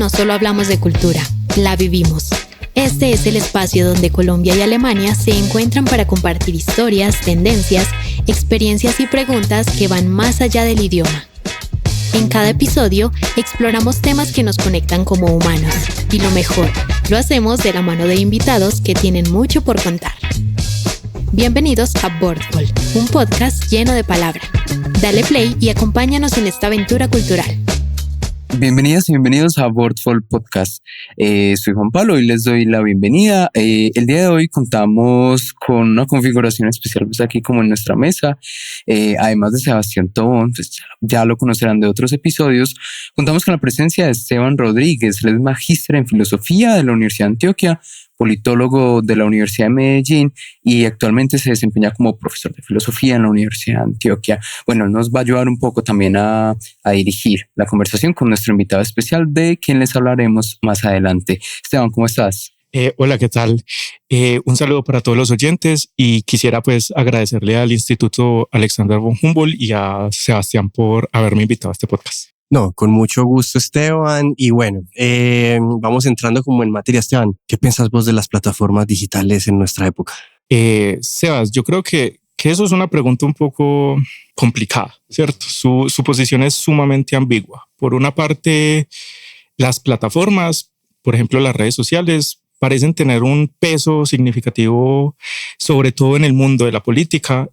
no solo hablamos de cultura, la vivimos. Este es el espacio donde Colombia y Alemania se encuentran para compartir historias, tendencias, experiencias y preguntas que van más allá del idioma. En cada episodio exploramos temas que nos conectan como humanos. Y lo mejor, lo hacemos de la mano de invitados que tienen mucho por contar. Bienvenidos a Boardful, un podcast lleno de palabra. Dale play y acompáñanos en esta aventura cultural. Bienvenidas y bienvenidos a Boardful Podcast. Soy Juan Pablo y les doy la bienvenida. El día de hoy contamos con una configuración especial pues aquí como en nuestra mesa. Además de Sebastián Tobón, pues ya lo conocerán de otros episodios, contamos con la presencia de Esteban Rodríguez. Él es magíster en filosofía de la Universidad de Antioquia, politólogo de la Universidad de Medellín y actualmente se desempeña como profesor de filosofía en la Universidad de Antioquia. Bueno, nos va a ayudar un poco también a dirigir la conversación con nuestro invitado especial, de quien les hablaremos más adelante. Esteban, ¿cómo estás? Hola, ¿qué tal? Un saludo para todos los oyentes y quisiera pues agradecerle al Instituto Alexander von Humboldt y a Sebastián por haberme invitado a este podcast. No, con mucho gusto, Esteban. Y bueno, vamos entrando como en materia. Esteban, ¿qué piensas vos de las plataformas digitales en nuestra época? Sebas, yo creo que eso es una pregunta un poco complicada, ¿cierto? Su posición es sumamente ambigua. Por una parte, las plataformas, por ejemplo, las redes sociales, parecen tener un peso significativo, sobre todo en el mundo de la política.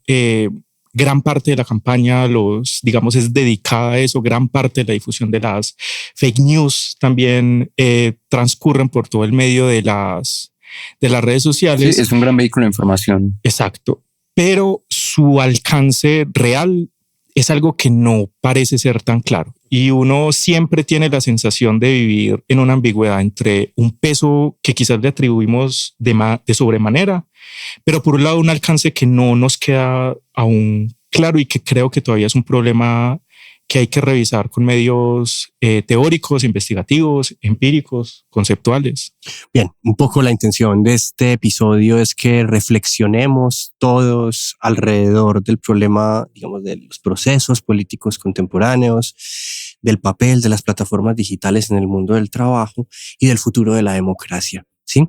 Gran parte de la campaña es dedicada a eso. Gran parte de la difusión de las fake news también transcurren por todo el medio de las redes sociales. Sí, es un gran vehículo de información. Exacto. Pero su alcance real es algo que no parece ser tan claro. Y uno siempre tiene la sensación de vivir en una ambigüedad entre un peso que quizás le atribuimos de sobremanera, pero por un lado un alcance que no nos queda aún claro y que creo que todavía es un problema que hay que revisar con medios teóricos, investigativos, empíricos, conceptuales. Bien, un poco la intención de este episodio es que reflexionemos todos alrededor del problema, digamos, de los procesos políticos contemporáneos, del papel de las plataformas digitales en el mundo del trabajo y del futuro de la democracia. ¿Sí?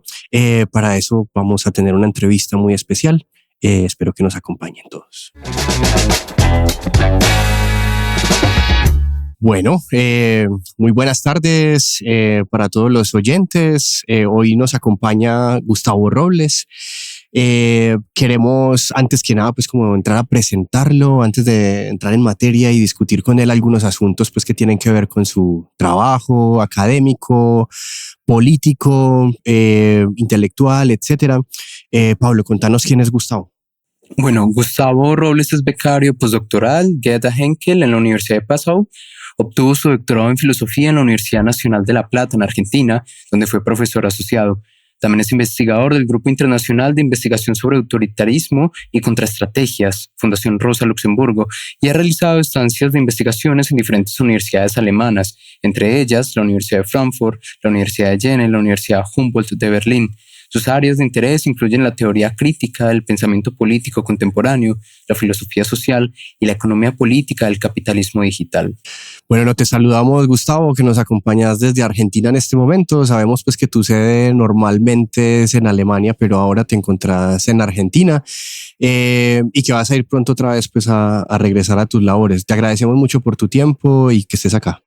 Para eso vamos a tener una entrevista muy especial. Espero que nos acompañen todos. Bueno, muy buenas tardes para todos los oyentes. Hoy nos acompaña Gustavo Robles. Queremos antes que nada pues como entrar a presentarlo antes de entrar en materia y discutir con él algunos asuntos pues que tienen que ver con su trabajo académico, político, intelectual, etcétera. Pablo, contanos quién es Gustavo. Bueno, Gustavo Robles es becario postdoctoral Goethe Henkel en la Universidad de Passau. Obtuvo su doctorado en filosofía en la Universidad Nacional de La Plata, en Argentina, donde fue profesor asociado. También es investigador del Grupo Internacional de Investigación sobre Autoritarismo y Contraestrategias, Fundación Rosa Luxemburgo, y ha realizado estancias de investigaciones en diferentes universidades alemanas, entre ellas la Universidad de Frankfurt, la Universidad de Jena y la Universidad Humboldt de Berlín. Sus áreas de interés incluyen la teoría crítica del pensamiento político contemporáneo, la filosofía social y la economía política del capitalismo digital. Bueno, te saludamos, Gustavo, que nos acompañas desde Argentina en este momento. Sabemos pues que tu sede normalmente es en Alemania, pero ahora te encontrás en Argentina y que vas a ir pronto otra vez pues a regresar a tus labores. Te agradecemos mucho por tu tiempo y que estés acá.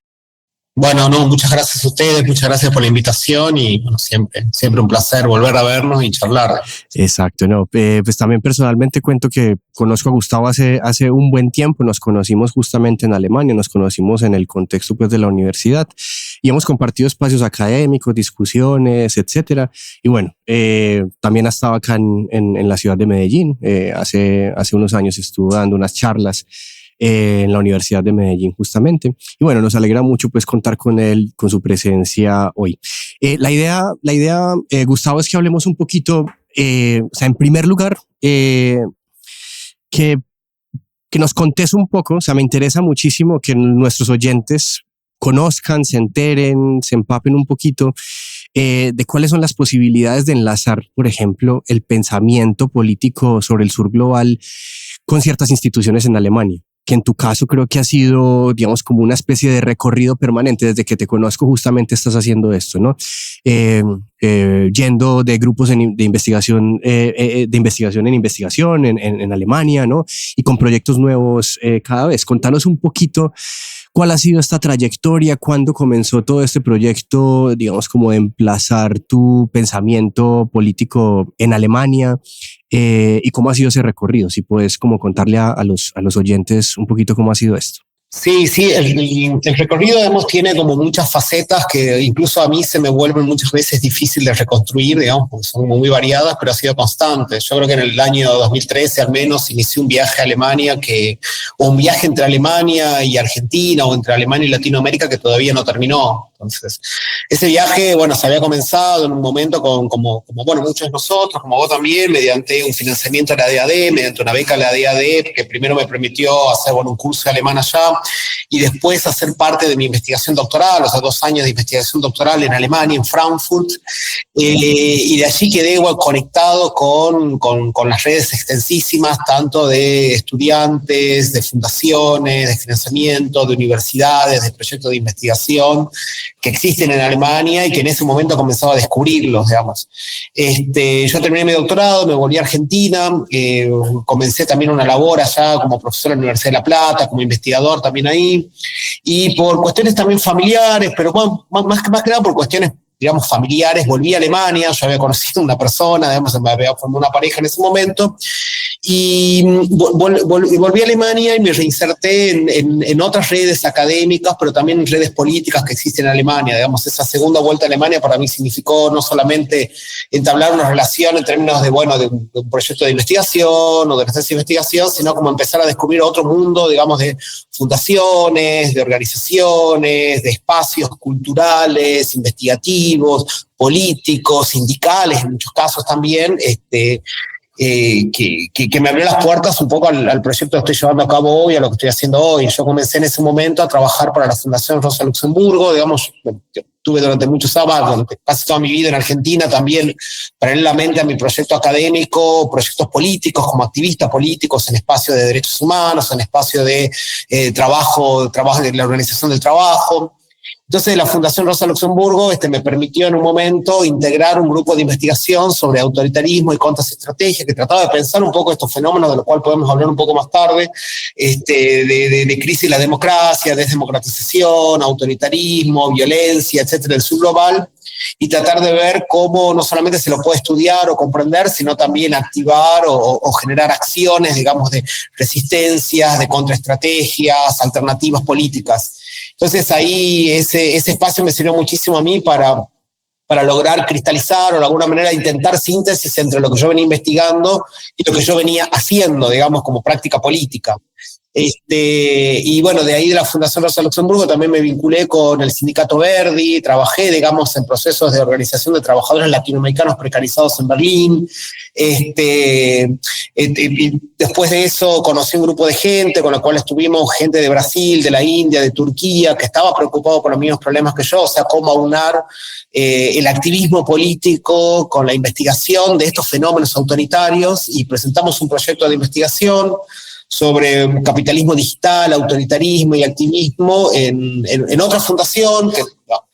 Bueno, no, muchas gracias a ustedes, muchas gracias por la invitación y bueno, siempre un placer volver a vernos y charlar. Exacto, no, pues también personalmente cuento que conozco a Gustavo hace un buen tiempo. Nos conocimos justamente en Alemania, nos conocimos en el contexto pues de la universidad y hemos compartido espacios académicos, discusiones, etcétera. Y bueno, también ha estado acá en la ciudad de Medellín. Hace unos años estuvo dando unas charlas en la Universidad de Medellín justamente. Y bueno, nos alegra mucho pues contar con él, con su presencia hoy. La idea, Gustavo, es que hablemos un poquito, o sea, en primer lugar, que nos contes un poco. O sea, me interesa muchísimo que nuestros oyentes conozcan, se enteren, se empapen un poquito de cuáles son las posibilidades de enlazar, por ejemplo, el pensamiento político sobre el sur global con ciertas instituciones en Alemania. que en tu caso creo que ha sido, digamos, como una especie de recorrido permanente. Desde que te conozco justamente estás haciendo esto, ¿no? Yendo de grupos de investigación en investigación en Alemania, ¿no? Y con proyectos nuevos cada vez. Contanos un poquito cuál ha sido esta trayectoria, cuándo comenzó todo este proyecto, digamos, como de emplazar tu pensamiento político en Alemania, y cómo ha sido ese recorrido. Si puedes como contarle a los oyentes un poquito cómo ha sido esto. Sí, el recorrido, digamos, tiene como muchas facetas que incluso a mí se me vuelven muchas veces difícil de reconstruir, digamos, porque son muy variadas, pero ha sido constante. Yo creo que en el año 2013 al menos inicié un viaje a Alemania, o un viaje entre Alemania y Argentina, o entre Alemania y Latinoamérica, que todavía no terminó. Entonces, ese viaje, bueno, se había comenzado en un momento como bueno, muchos de nosotros, como vos también, mediante un financiamiento de la DAD, mediante una beca de la DAD, que primero me permitió hacer, bueno, un curso de alemán allá, y después hacer parte de mi investigación doctoral, o sea, 2 años de investigación doctoral en Alemania, en Frankfurt, y de allí quedé igual conectado con las redes extensísimas, tanto de estudiantes, de fundaciones, de financiamiento, de universidades, de proyectos de investigación que existen en Alemania y que en ese momento comenzaba a descubrirlos, digamos. Yo terminé mi doctorado, me volví a Argentina, comencé también una labor allá como profesor en la Universidad de La Plata, como investigador también ahí, y por cuestiones también familiares, pero bueno, más que nada por cuestiones, digamos, familiares, volví a Alemania. Yo había conocido una persona, digamos, me había formado una pareja en ese momento, y volví a Alemania y me reinserté en otras redes académicas, pero también en redes políticas que existen en Alemania. Digamos, esa segunda vuelta a Alemania para mí significó no solamente entablar una relación en términos de un proyecto de investigación o de estancia de investigación, sino como empezar a descubrir otro mundo, digamos, de fundaciones, de organizaciones, de espacios culturales, investigativos, políticos, sindicales, en muchos casos también, que me abrió las puertas un poco al proyecto que estoy llevando a cabo hoy, a lo que estoy haciendo hoy. Yo comencé en ese momento a trabajar para la Fundación Rosa Luxemburgo, digamos, tuve durante muchos años, durante casi toda mi vida en Argentina, también paralelamente a mi proyecto académico, proyectos políticos como activistas políticos en espacios de derechos humanos, en espacios de trabajo de la organización del trabajo. Entonces la Fundación Rosa Luxemburgo me permitió en un momento integrar un grupo de investigación sobre autoritarismo y contraestrategia que trataba de pensar un poco estos fenómenos, de los cuales podemos hablar un poco más tarde, de crisis de la democracia, desdemocratización, autoritarismo, violencia, etcétera, del sur global, y tratar de ver cómo no solamente se lo puede estudiar o comprender, sino también activar o generar acciones, digamos, de resistencias, de contraestrategias, alternativas políticas. Entonces ahí ese espacio me sirvió muchísimo a mí para lograr cristalizar o de alguna manera intentar síntesis entre lo que yo venía investigando y lo que yo venía haciendo, digamos, como práctica política. Y bueno, de ahí de la Fundación Rosa Luxemburgo también me vinculé con el Sindicato Verdi, trabajé, digamos, en procesos de organización de trabajadores latinoamericanos precarizados en Berlín. Después de eso conocí un grupo de gente con la cual estuvimos, gente de Brasil, de la India, de Turquía, que estaba preocupado por los mismos problemas que yo, o sea, cómo aunar el activismo político con la investigación de estos fenómenos autoritarios, y presentamos un proyecto de investigación sobre capitalismo digital, autoritarismo y activismo en otra fundación que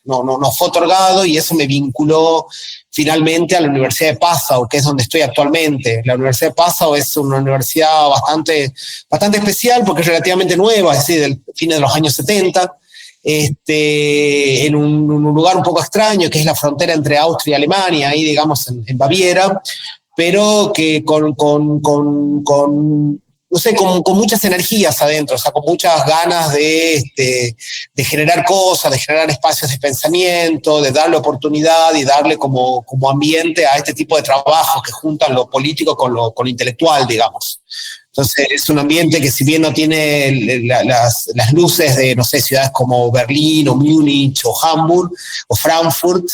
no fue otorgado, y eso me vinculó finalmente a la Universidad de Passau, que es donde estoy actualmente. La Universidad de Passau es una universidad bastante especial porque es relativamente nueva, es decir, del fin de los años 70, en un lugar un poco extraño, que es la frontera entre Austria y Alemania, ahí digamos en Baviera, pero que no sé, con muchas energías adentro, o sea, con muchas ganas de generar cosas, de generar espacios de pensamiento, de darle oportunidad y darle como ambiente a este tipo de trabajos que juntan lo político con lo intelectual, digamos. Entonces es un ambiente que, si bien no tiene las luces de, no sé, ciudades como Berlín o Múnich o Hamburg o Frankfurt,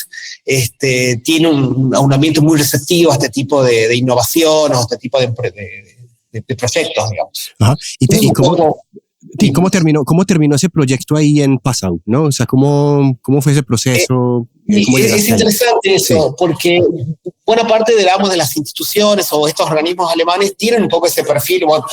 tiene un ambiente muy receptivo a este tipo de innovación o a este tipo de proyectos, digamos. Ajá. ¿Y cómo terminó ese proyecto ahí en Passau, ¿no? O sea, ¿cómo fue ese proceso? Es interesante eso, sí, porque buena parte de las instituciones o estos organismos alemanes tienen un poco ese perfil. Bueno,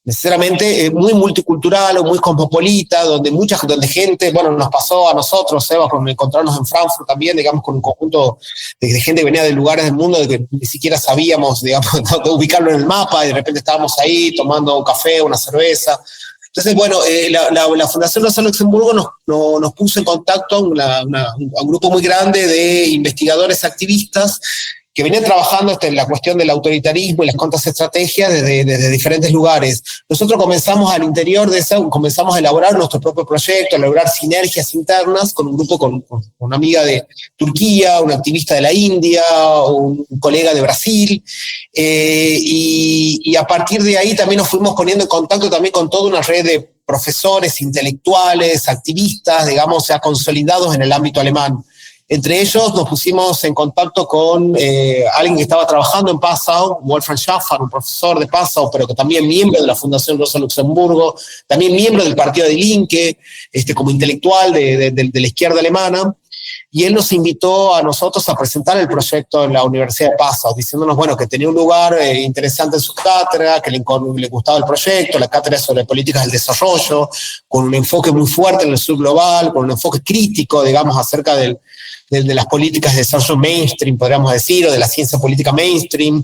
necesariamente muy multicultural o muy cosmopolita, donde gente, bueno, nos pasó a nosotros, Seba, con encontrarnos en Frankfurt también, digamos, con un conjunto de gente que venía de lugares del mundo de que ni siquiera sabíamos, digamos, de ubicarlo en el mapa, y de repente estábamos ahí tomando un café, una cerveza. Entonces, bueno, la Fundación Rosa Luxemburgo nos puso en contacto a un grupo muy grande de investigadores activistas que venían trabajando en la cuestión del autoritarismo y las contraestrategias desde diferentes lugares. Nosotros comenzamos al interior de eso, comenzamos a elaborar nuestro propio proyecto, a elaborar sinergias internas con un grupo, con una amiga de Turquía, un activista de la India, un colega de Brasil, y a partir de ahí también nos fuimos poniendo en contacto también con toda una red de profesores, intelectuales, activistas, digamos, ya consolidados en el ámbito alemán. Entre ellos nos pusimos en contacto con alguien que estaba trabajando en Passau, Wolfgang Schaffer, un profesor de Passau, pero que también miembro de la Fundación Rosa Luxemburgo, también miembro del partido Die Linke, como intelectual de la izquierda alemana. Y él nos invitó a nosotros a presentar el proyecto en la Universidad de Passau, diciéndonos, bueno, que tenía un lugar interesante en su cátedra, que le gustaba el proyecto, la cátedra sobre políticas del desarrollo, con un enfoque muy fuerte en el sur global, con un enfoque crítico, digamos, acerca de las políticas de desarrollo mainstream, podríamos decir, o de la ciencia política mainstream,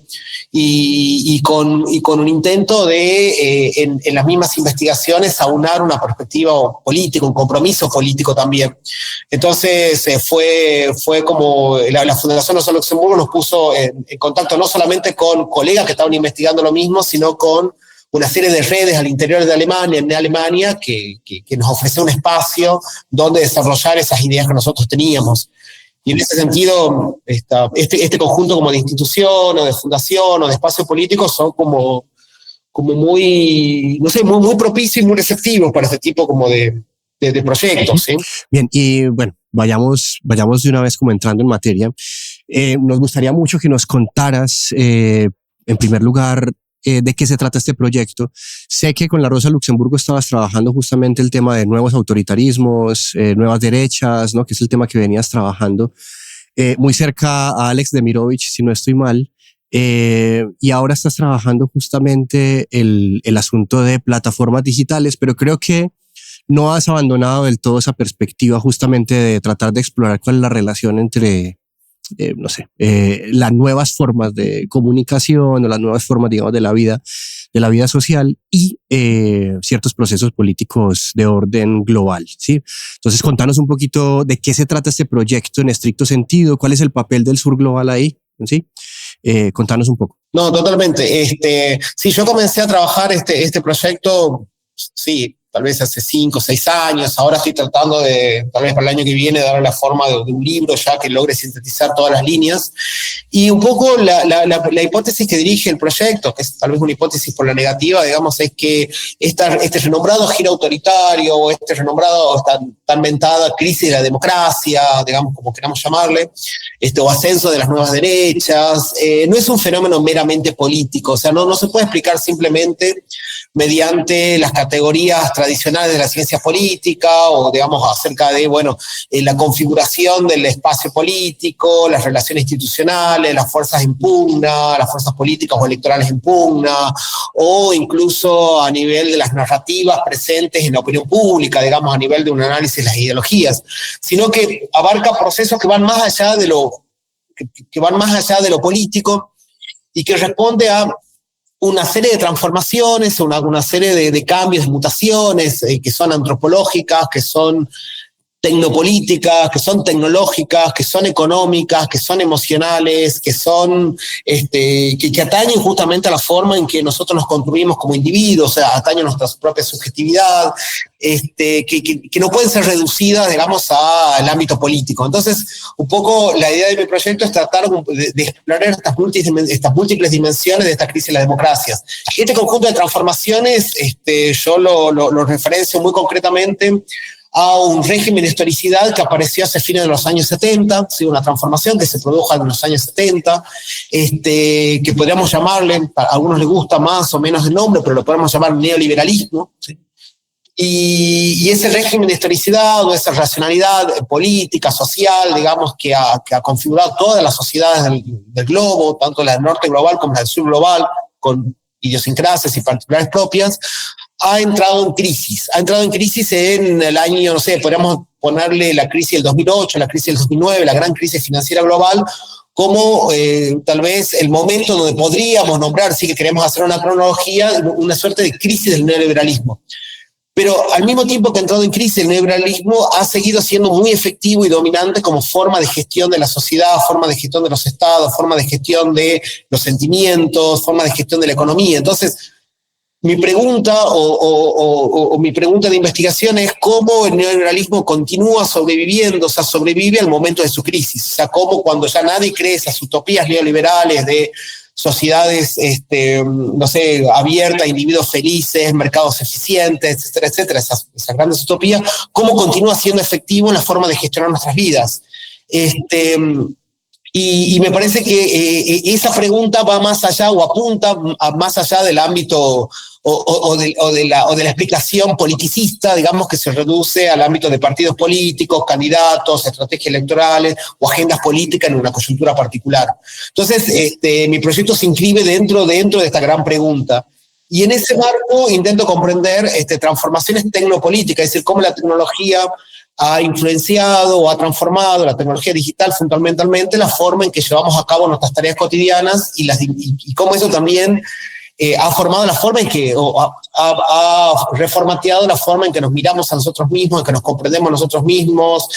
y con un intento de, en las mismas investigaciones, aunar una perspectiva política, un compromiso político también. Entonces, fue como la Fundación Rosa Luxemburgo nos puso en contacto no solamente con colegas que estaban investigando lo mismo, sino con una serie de redes al interior de Alemania, que nos ofrecía un espacio donde desarrollar esas ideas que nosotros teníamos. Y en ese sentido, este conjunto como de institución o de fundación o de espacio político son como muy, no sé, muy propicios y muy receptivos para este tipo como de proyectos. ¿Sí? Bien, y bueno, vayamos de una vez como entrando en materia. Nos gustaría mucho que nos contaras, en primer lugar, de qué se trata este proyecto. Sé que con la Rosa Luxemburgo estabas trabajando justamente el tema de nuevos autoritarismos, nuevas derechas, ¿no? Que es el tema que venías trabajando muy cerca a Alex Demirovich, si no estoy mal, y ahora estás trabajando justamente el asunto de plataformas digitales, pero creo que no has abandonado del todo esa perspectiva justamente de tratar de explorar cuál es la relación entre las nuevas formas de comunicación o las nuevas formas, digamos, de la vida social y ciertos procesos políticos de orden global, ¿sí? Entonces, contanos un poquito de qué se trata este proyecto en estricto sentido, cuál es el papel del sur global ahí, ¿sí? Contanos un poco. No, totalmente. Sí, yo comencé a trabajar este proyecto, sí, tal vez hace 5 o 6 años. Ahora estoy tratando tal vez para el año que viene, darle la forma de un libro ya que logre sintetizar todas las líneas. Y un poco la hipótesis que dirige el proyecto, que es tal vez una hipótesis por la negativa, digamos, es que este renombrado giro autoritario, o este renombrado, tan mentada crisis de la democracia, digamos, como queramos llamarle, o ascenso de las nuevas derechas, no es un fenómeno meramente político. O sea, no se puede explicar simplemente mediante las categorías tradicionales de la ciencia política o, digamos, acerca de, la configuración del espacio político, las relaciones institucionales, las fuerzas en pugna, las fuerzas políticas o electorales en pugna, o incluso a nivel de las narrativas presentes en la opinión pública, digamos, a nivel de un análisis de las ideologías, sino que abarca procesos que van más allá de lo político y que responde a una serie de transformaciones, una serie de cambios, de mutaciones que son antropológicas, que son tecnopolíticas, que son tecnológicas, que son económicas, que son emocionales, que son que atañen justamente a la forma en que nosotros nos construimos como individuos, o sea, atañen nuestra propia subjetividad, que no pueden ser reducidas, digamos, al ámbito político. Entonces, un poco la idea de mi proyecto es tratar de explorar estas múltiples dimensiones de esta crisis de las democracias. Este conjunto de transformaciones yo lo referencio muy concretamente a un régimen de historicidad que apareció hacia fines de los años 70, ¿sí? Una transformación que se produjo en los años 70, que podríamos llamarle, a algunos les gusta más o menos el nombre, pero lo podemos llamar neoliberalismo, ¿sí? Y ese régimen de historicidad o esa racionalidad política, social, digamos, que ha configurado todas las sociedades del globo, tanto la del norte global como la del sur global, con idiosincrasias y particulares propias, ha entrado en crisis. Ha entrado en crisis en el año, no sé, podríamos ponerle la crisis del 2008, la crisis del 2009, la gran crisis financiera global, como tal vez el momento donde podríamos nombrar, si que queremos hacer una cronología, una suerte de crisis del neoliberalismo. Pero al mismo tiempo que ha entrado en crisis, el neoliberalismo ha seguido siendo muy efectivo y dominante como forma de gestión de la sociedad, forma de gestión de los estados, forma de gestión de los sentimientos, forma de gestión de la economía. Entonces, mi pregunta o mi pregunta de investigación es cómo el neoliberalismo continúa sobreviviendo, o sea, sobrevive al momento de su crisis. O sea, cómo cuando ya nadie cree esas utopías neoliberales de sociedades, no sé, abiertas, individuos felices, mercados eficientes, etcétera, etcétera, esas grandes utopías, cómo continúa siendo efectivo en la forma de gestionar nuestras vidas. Y me parece que esa pregunta va más allá o apunta a más allá del ámbito de la explicación politicista, digamos, que se reduce al ámbito de partidos políticos, candidatos, estrategias electorales o agendas políticas en una coyuntura particular. Entonces, mi proyecto se inscribe dentro de esta gran pregunta. Y en ese marco intento comprender transformaciones tecnopolíticas, es decir, cómo la tecnología ha influenciado o ha transformado, la tecnología digital fundamentalmente, la forma en que llevamos a cabo nuestras tareas cotidianas y cómo eso también ha formado la forma en que, o ha reformateado la forma en que nos miramos a nosotros mismos, en que nos comprendemos a nosotros mismos,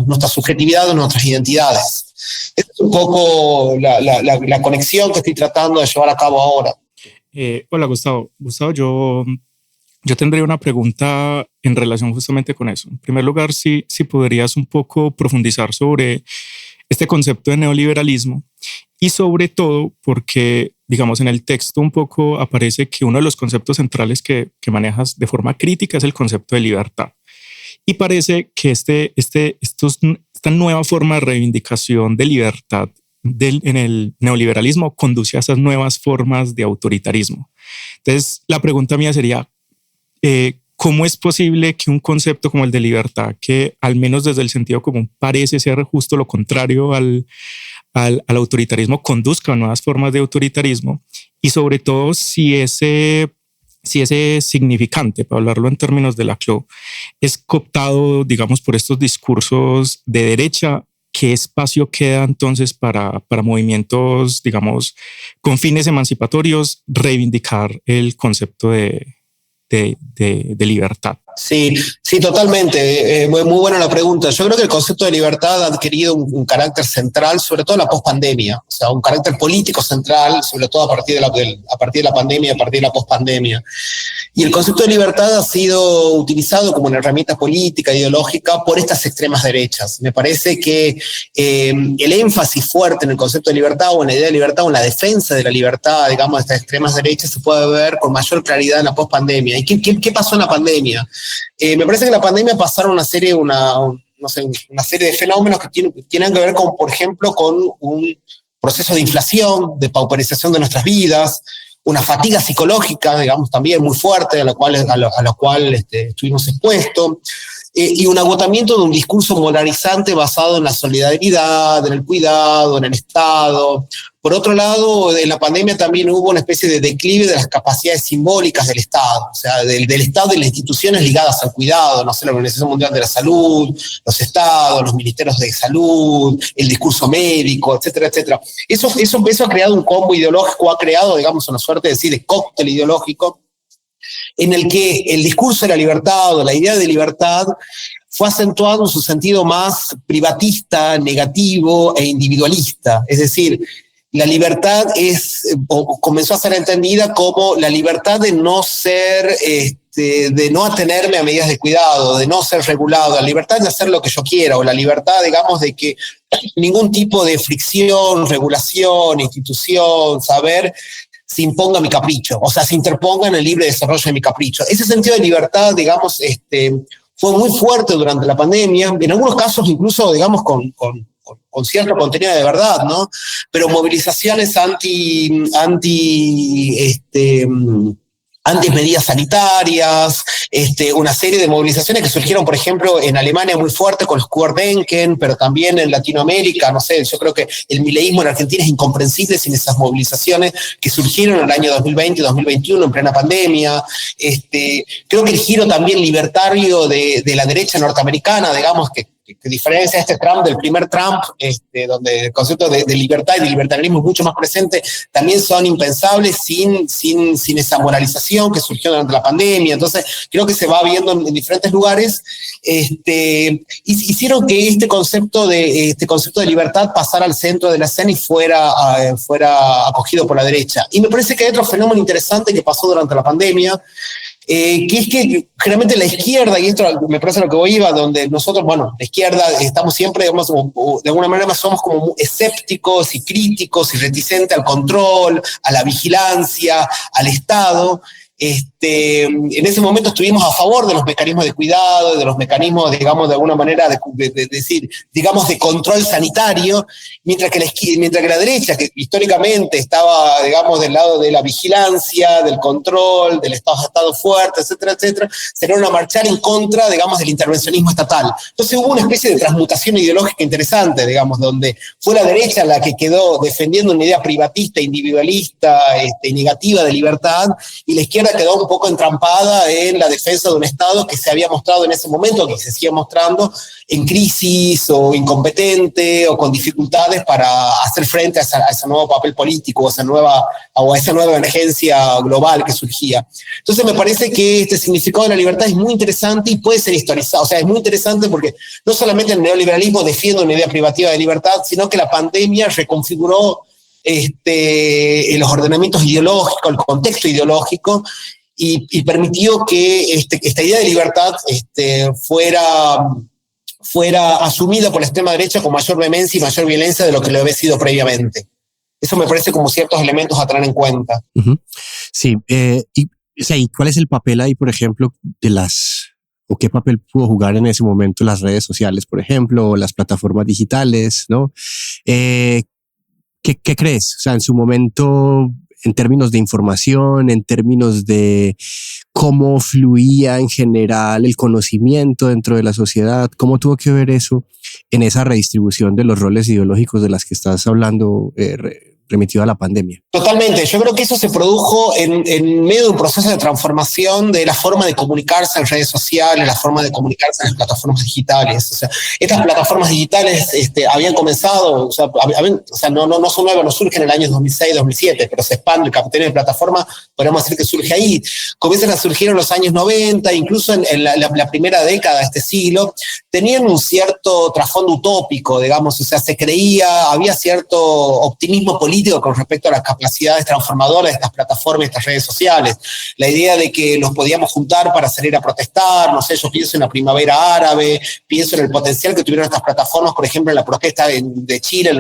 nuestra subjetividad o nuestras identidades. Esa es un poco la conexión que estoy tratando de llevar a cabo ahora. Hola, Gustavo. Gustavo, yo tendría una pregunta en relación justamente con eso. En primer lugar, si podrías un poco profundizar sobre este concepto de neoliberalismo y sobre todo porque, digamos, en el texto un poco aparece que uno de los conceptos centrales que manejas de forma crítica es el concepto de libertad. Y parece que esta nueva forma de reivindicación de libertad en el neoliberalismo conduce a esas nuevas formas de autoritarismo. Entonces, la pregunta mía sería, ¿cómo es posible que un concepto como el de libertad, que al menos desde el sentido común parece ser justo lo contrario al autoritarismo, conduzca a nuevas formas de autoritarismo? Y sobre todo si ese significante, para hablarlo en términos de Laclau, es cooptado, digamos, por estos discursos de derecha, ¿qué espacio queda entonces para movimientos, digamos, con fines emancipatorios, reivindicar el concepto de libertad? Sí, totalmente. Muy buena la pregunta. Yo creo que el concepto de libertad ha adquirido un carácter central, sobre todo en la pospandemia, o sea, un carácter político central, sobre todo a partir de la pandemia, a partir de la pospandemia. Y el concepto de libertad ha sido utilizado como una herramienta política, ideológica, por estas extremas derechas. Me parece que el énfasis fuerte en el concepto de libertad o en la idea de libertad o en la defensa de la libertad, digamos, de estas extremas derechas se puede ver con mayor claridad en la pospandemia. ¿Y qué pasó en la pandemia? Me parece que en la pandemia pasaron una serie de fenómenos que tienen que ver con, por ejemplo, con un proceso de inflación, de pauperización de nuestras vidas, una fatiga psicológica, digamos, también muy fuerte, a la cual estuvimos expuestos, y un agotamiento de un discurso moralizante basado en la solidaridad, en el cuidado, en el Estado. Por otro lado, en la pandemia también hubo una especie de declive de las capacidades simbólicas del Estado, o sea, del Estado y las instituciones ligadas al cuidado, no sé, la Organización Mundial de la Salud, los estados, los ministerios de salud, el discurso médico, etcétera, etcétera. Eso ha creado un combo ideológico, ha creado, digamos, una suerte de cóctel ideológico en el que el discurso de la libertad o la idea de libertad fue acentuado en su sentido más privatista, negativo e individualista. Es decir, la libertad comenzó a ser entendida como la libertad de no ser, de no atenerme a medidas de cuidado, de no ser regulado, la libertad de hacer lo que yo quiera, o la libertad, digamos, de que ningún tipo de fricción, regulación, institución, saber se imponga mi capricho, o sea, se interponga en el libre desarrollo de mi capricho. Ese sentido de libertad, digamos, fue muy fuerte durante la pandemia, en algunos casos incluso, digamos, con cierto contenido de verdad, ¿no? Pero movilizaciones antimedidas sanitarias, una serie de movilizaciones que surgieron, por ejemplo, en Alemania muy fuerte con los Querdenken, pero también en Latinoamérica, no sé, yo creo que el mileísmo en Argentina es incomprensible sin esas movilizaciones que surgieron en el año 2020 y 2021 en plena pandemia. Creo que el giro también libertario de la derecha norteamericana, digamos, que diferencia este Trump del primer Trump, donde el concepto de libertad y de libertarianismo es mucho más presente, también son impensables sin esa moralización que surgió durante la pandemia. Entonces, creo que se va viendo en diferentes lugares. Hicieron que este concepto de libertad pasara al centro de la escena y fuera acogido por la derecha. Y me parece que hay otro fenómeno interesante que pasó durante la pandemia, que es que generalmente la izquierda, y esto me parece a lo que voy iba, donde nosotros, la izquierda estamos siempre, digamos, de alguna manera somos como escépticos y críticos y reticentes al control, a la vigilancia, al Estado. En ese momento estuvimos a favor de los mecanismos de cuidado, de los mecanismos, digamos, de alguna manera de decir, digamos, de control sanitario, mientras que la derecha, que históricamente estaba, digamos, del lado de la vigilancia, del control, del Estado fuerte, etcétera, etcétera, salieron a marchar en contra, digamos, del intervencionismo estatal. Entonces hubo una especie de transmutación ideológica interesante, digamos, donde fue la derecha la que quedó defendiendo una idea privatista, individualista, y negativa de libertad, y la izquierda quedó un poco entrampada en la defensa de un Estado que se había mostrado en ese momento, que se sigue mostrando en crisis o incompetente o con dificultades para hacer frente a ese nuevo papel político o a esa nueva emergencia global que surgía. Entonces me parece que este significado de la libertad es muy interesante y puede ser historizado. O sea, es muy interesante porque no solamente el neoliberalismo defiende una idea privativa de libertad, sino que la pandemia reconfiguró los ordenamientos ideológicos, el contexto ideológico, y permitió que esta idea de libertad fuera asumida por la extrema derecha con mayor vehemencia y mayor violencia de lo que lo había sido previamente. Eso me parece como ciertos elementos a tener en cuenta. Uh-huh. Sí, ¿y cuál es el papel ahí, por ejemplo, o qué papel pudo jugar en ese momento las redes sociales, por ejemplo, o las plataformas digitales, ¿no? ¿Qué crees? O sea, en su momento, en términos de información, en términos de cómo fluía en general el conocimiento dentro de la sociedad, ¿cómo tuvo que ver eso en esa redistribución de los roles ideológicos de las que estás hablando, remitido a la pandemia? Totalmente. Yo creo que eso se produjo en medio de un proceso de transformación de la forma de comunicarse en redes sociales, la forma de comunicarse en las plataformas digitales. O sea, estas plataformas digitales habían comenzado, no son nuevas, no surgen en el año 2006, 2007, pero se expande el capitalismo de plataforma, podemos decir que surge ahí. Comienzan a surgir en los años 90, incluso en la primera década de este siglo, tenían un cierto trasfondo utópico, digamos, o sea, había cierto optimismo político con respecto a las capacidades transformadoras de estas plataformas y estas redes sociales. La idea de que los podíamos juntar para salir a protestar, no sé, yo pienso en la primavera árabe, pienso en el potencial que tuvieron estas plataformas, por ejemplo, en la protesta de Chile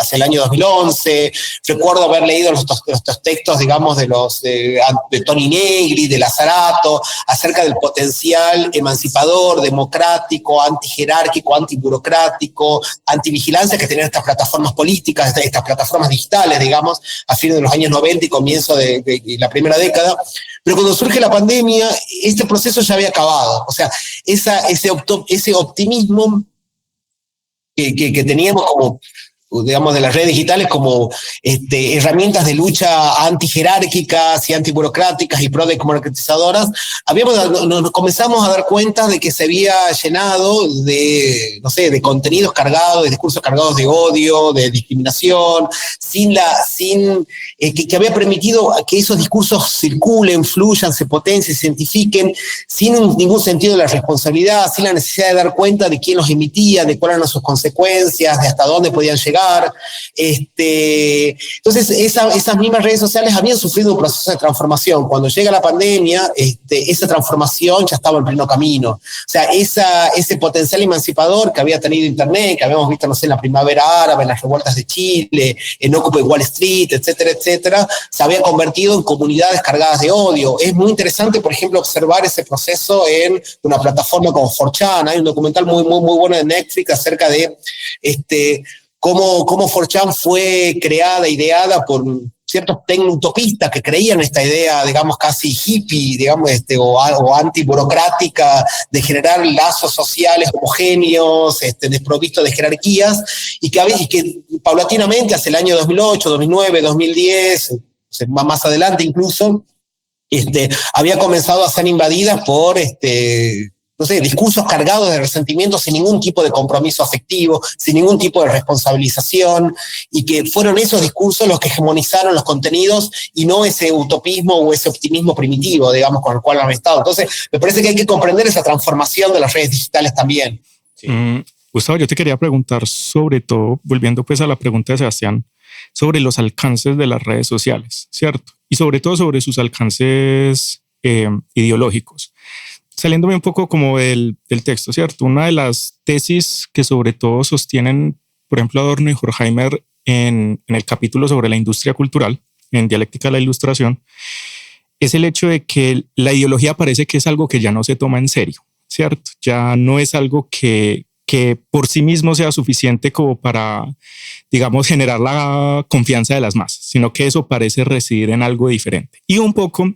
hacia el año 2011. Recuerdo haber leído estos textos, digamos, de Toni Negri, de Lazzarato, acerca del potencial emancipador, democrático, antijerárquico, antiburocrático, antivigilancia que tenían estas plataformas políticas, estas plataformas digitales, digamos, a fines de los años 90 y comienzo de la primera década. Pero cuando surge la pandemia, este proceso ya había acabado. O sea, ese optimismo que teníamos como, digamos, de las redes digitales como herramientas de lucha antijerárquicas y antiburocráticas y pro-democratizadoras, nos comenzamos a dar cuenta de que se había llenado de contenidos cargados, de discursos cargados de odio, de discriminación, que había permitido que esos discursos circulen, fluyan, se potencien, se identifiquen, sin ningún sentido de la responsabilidad, sin la necesidad de dar cuenta de quién los emitía, de cuáles eran sus consecuencias, de hasta dónde podían llegar. Entonces esas mismas redes sociales habían sufrido un proceso de transformación. Cuando llega la pandemia, esa transformación ya estaba en pleno camino. O sea, ese potencial emancipador que había tenido Internet, que habíamos visto, no sé, en la primavera árabe, en las revueltas de Chile, en Occupy Wall Street, etcétera, etcétera, se había convertido en comunidades cargadas de odio. Es muy interesante, por ejemplo, observar ese proceso en una plataforma como 4chan. Hay un documental muy, muy, muy bueno de Netflix acerca de cómo 4chan fue creada, ideada por ciertos tecno-utopistas que creían esta idea, digamos, casi hippie, digamos, o antiburocrática de generar lazos sociales homogéneos, desprovistos de jerarquías, y que paulatinamente, hacia el año 2008, 2009, 2010, más adelante incluso, había comenzado a ser invadidas por no sé, discursos cargados de resentimiento sin ningún tipo de compromiso afectivo, sin ningún tipo de responsabilización, y que fueron esos discursos los que hegemonizaron los contenidos y no ese utopismo o ese optimismo primitivo, digamos, con el cual han estado. Entonces, me parece que hay que comprender esa transformación de las redes digitales también. Sí. Gustavo, yo te quería preguntar, sobre todo, volviendo pues a la pregunta de Sebastián, sobre los alcances de las redes sociales, ¿cierto? Y sobre todo sobre sus alcances ideológicos. Saliéndome un poco como del texto, ¿cierto? Una de las tesis que sobre todo sostienen, por ejemplo, Adorno y Horkheimer en el capítulo sobre la industria cultural, en Dialéctica de la Ilustración, es el hecho de que la ideología parece que es algo que ya no se toma en serio, ¿cierto? Ya no es algo que por sí mismo sea suficiente como para, digamos, generar la confianza de las masas, sino que eso parece residir en algo diferente. Y un poco...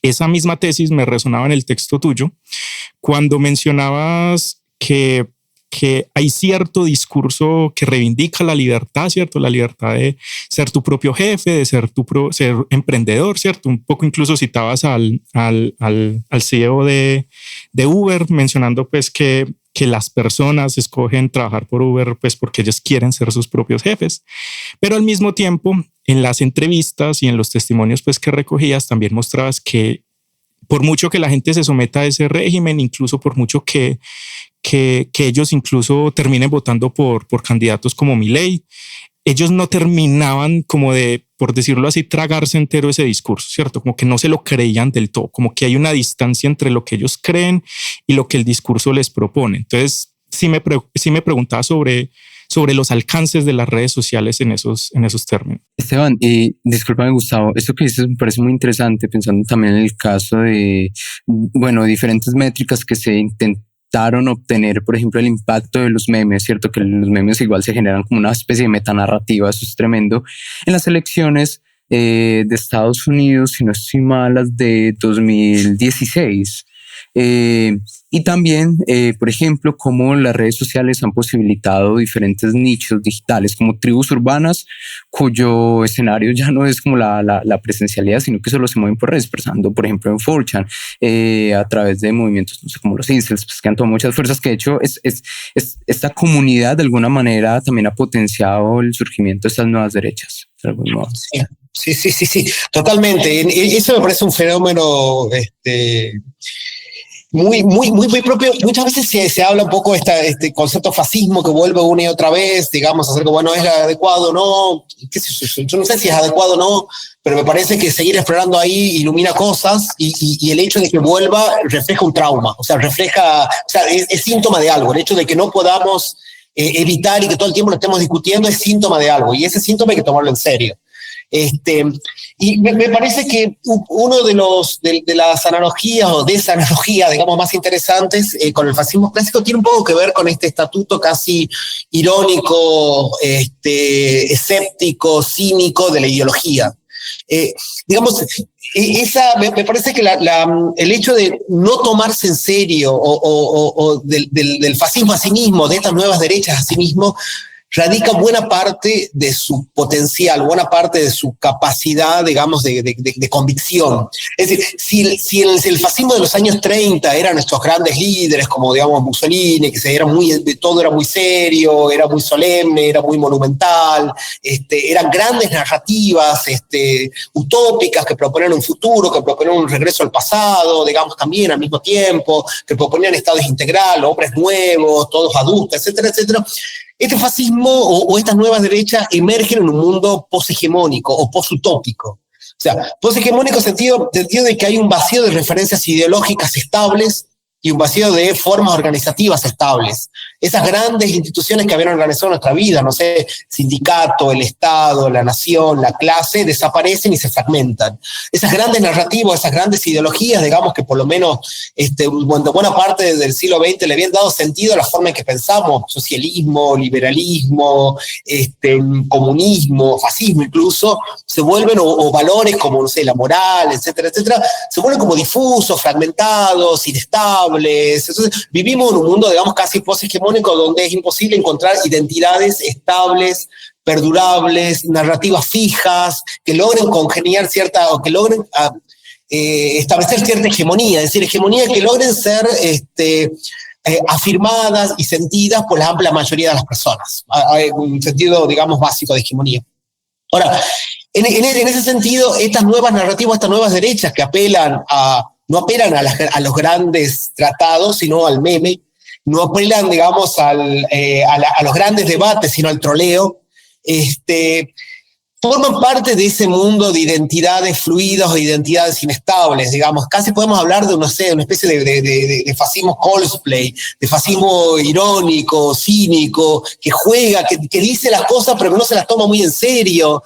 esa misma tesis me resonaba en el texto tuyo cuando mencionabas que hay cierto discurso que reivindica la libertad, ¿cierto? La libertad de ser tu propio jefe, de ser emprendedor, ¿cierto? Un poco incluso citabas al CEO de Uber, mencionando pues que las personas escogen trabajar por Uber pues porque ellos quieren ser sus propios jefes. Pero al mismo tiempo, en las entrevistas y en los testimonios pues que recogías, también mostrabas que por mucho que la gente se someta a ese régimen, incluso por mucho que ellos incluso terminen votando por candidatos como Milei, ellos no terminaban como de, por decirlo así, tragarse entero ese discurso, ¿cierto? Como que no se lo creían del todo, como que hay una distancia entre lo que ellos creen y lo que el discurso les propone. Entonces, sí me preguntaba sobre los alcances de las redes sociales en esos términos. Esteban, discúlpame, Gustavo, esto que dices me parece muy interesante, pensando también en el caso de, diferentes métricas que se intentaron obtener, por ejemplo, el impacto de los memes, ¿cierto? Que los memes igual se generan como una especie de metanarrativa, eso es tremendo. En las elecciones de Estados Unidos, si no estoy mal, las de 2016. Y también, por ejemplo, cómo las redes sociales han posibilitado diferentes nichos digitales como tribus urbanas, cuyo escenario ya no es como la presencialidad, sino que solo se mueven por redes, pensando, por ejemplo, en 4chan, a través de movimientos, no sé, como los incels, pues, que han tomado muchas fuerzas, que de hecho esta comunidad de alguna manera también ha potenciado el surgimiento de estas nuevas derechas, de algún modo. Sí, totalmente. Eso me parece un fenómeno muy propio. Muchas veces se habla un poco este concepto fascismo que vuelve una y otra vez, digamos, acerca, bueno, ¿es adecuado o no? Yo no sé si es adecuado o no, pero me parece que seguir explorando ahí ilumina cosas y el hecho de que vuelva refleja un trauma, o sea, es síntoma de algo. El hecho de que no podamos evitar y que todo el tiempo lo estemos discutiendo es síntoma de algo, y ese síntoma hay que tomarlo en serio. Y me parece que uno de las analogías o desanalogías, digamos, más interesantes con el fascismo clásico tiene un poco que ver con este estatuto casi irónico, escéptico, cínico de la ideología. Digamos, me parece que el hecho de no tomarse en serio o del fascismo a sí mismo, de estas nuevas derechas a sí mismo, radica buena parte de su potencial, buena parte de su capacidad, digamos, de convicción. Es decir, si el fascismo de los años 30 eran nuestros grandes líderes, como, digamos, Mussolini, que todo era muy serio, era muy solemne, era muy monumental, eran grandes narrativas utópicas que proponían un futuro, que proponían un regreso al pasado, digamos, también al mismo tiempo, que proponían estados integrales, hombres nuevos, todos adultos, etcétera, etcétera. Este fascismo o estas nuevas derechas emergen en un mundo poshegemónico o posutópico. O sea, poshegemónico en sentido de que hay un vacío de referencias ideológicas estables y un vacío de formas organizativas estables. esas grandes instituciones que habían organizado nuestra vida, no sé, sindicato, el Estado, la nación, la clase, desaparecen y se fragmentan. Esas grandes narrativas, esas grandes ideologías, digamos que por lo menos buena parte del siglo XX le habían dado sentido a la forma en que pensamos, socialismo, liberalismo, comunismo, fascismo incluso, se vuelven, o valores como, no sé, la moral, etcétera, etcétera, se vuelven como difusos, fragmentados, inestables. Entonces, vivimos en un mundo, digamos, casi poshegemónico, donde es imposible encontrar identidades estables, perdurables, narrativas fijas, que logren congeniar o que logren establecer cierta hegemonía, es decir, hegemonía que logren ser afirmadas y sentidas por la amplia mayoría de las personas. Hay un sentido, digamos, básico de hegemonía. Ahora, en ese sentido, estas nuevas narrativas, estas nuevas derechas que no apelan a los grandes tratados, sino al meme, no apelan, digamos, a los grandes debates, sino al troleo, forman parte de ese mundo de identidades fluidas o de identidades inestables, digamos. Casi podemos hablar de, no sé, una especie de fascismo cosplay, de fascismo irónico, cínico, que juega, que dice las cosas pero que no se las toma muy en serio.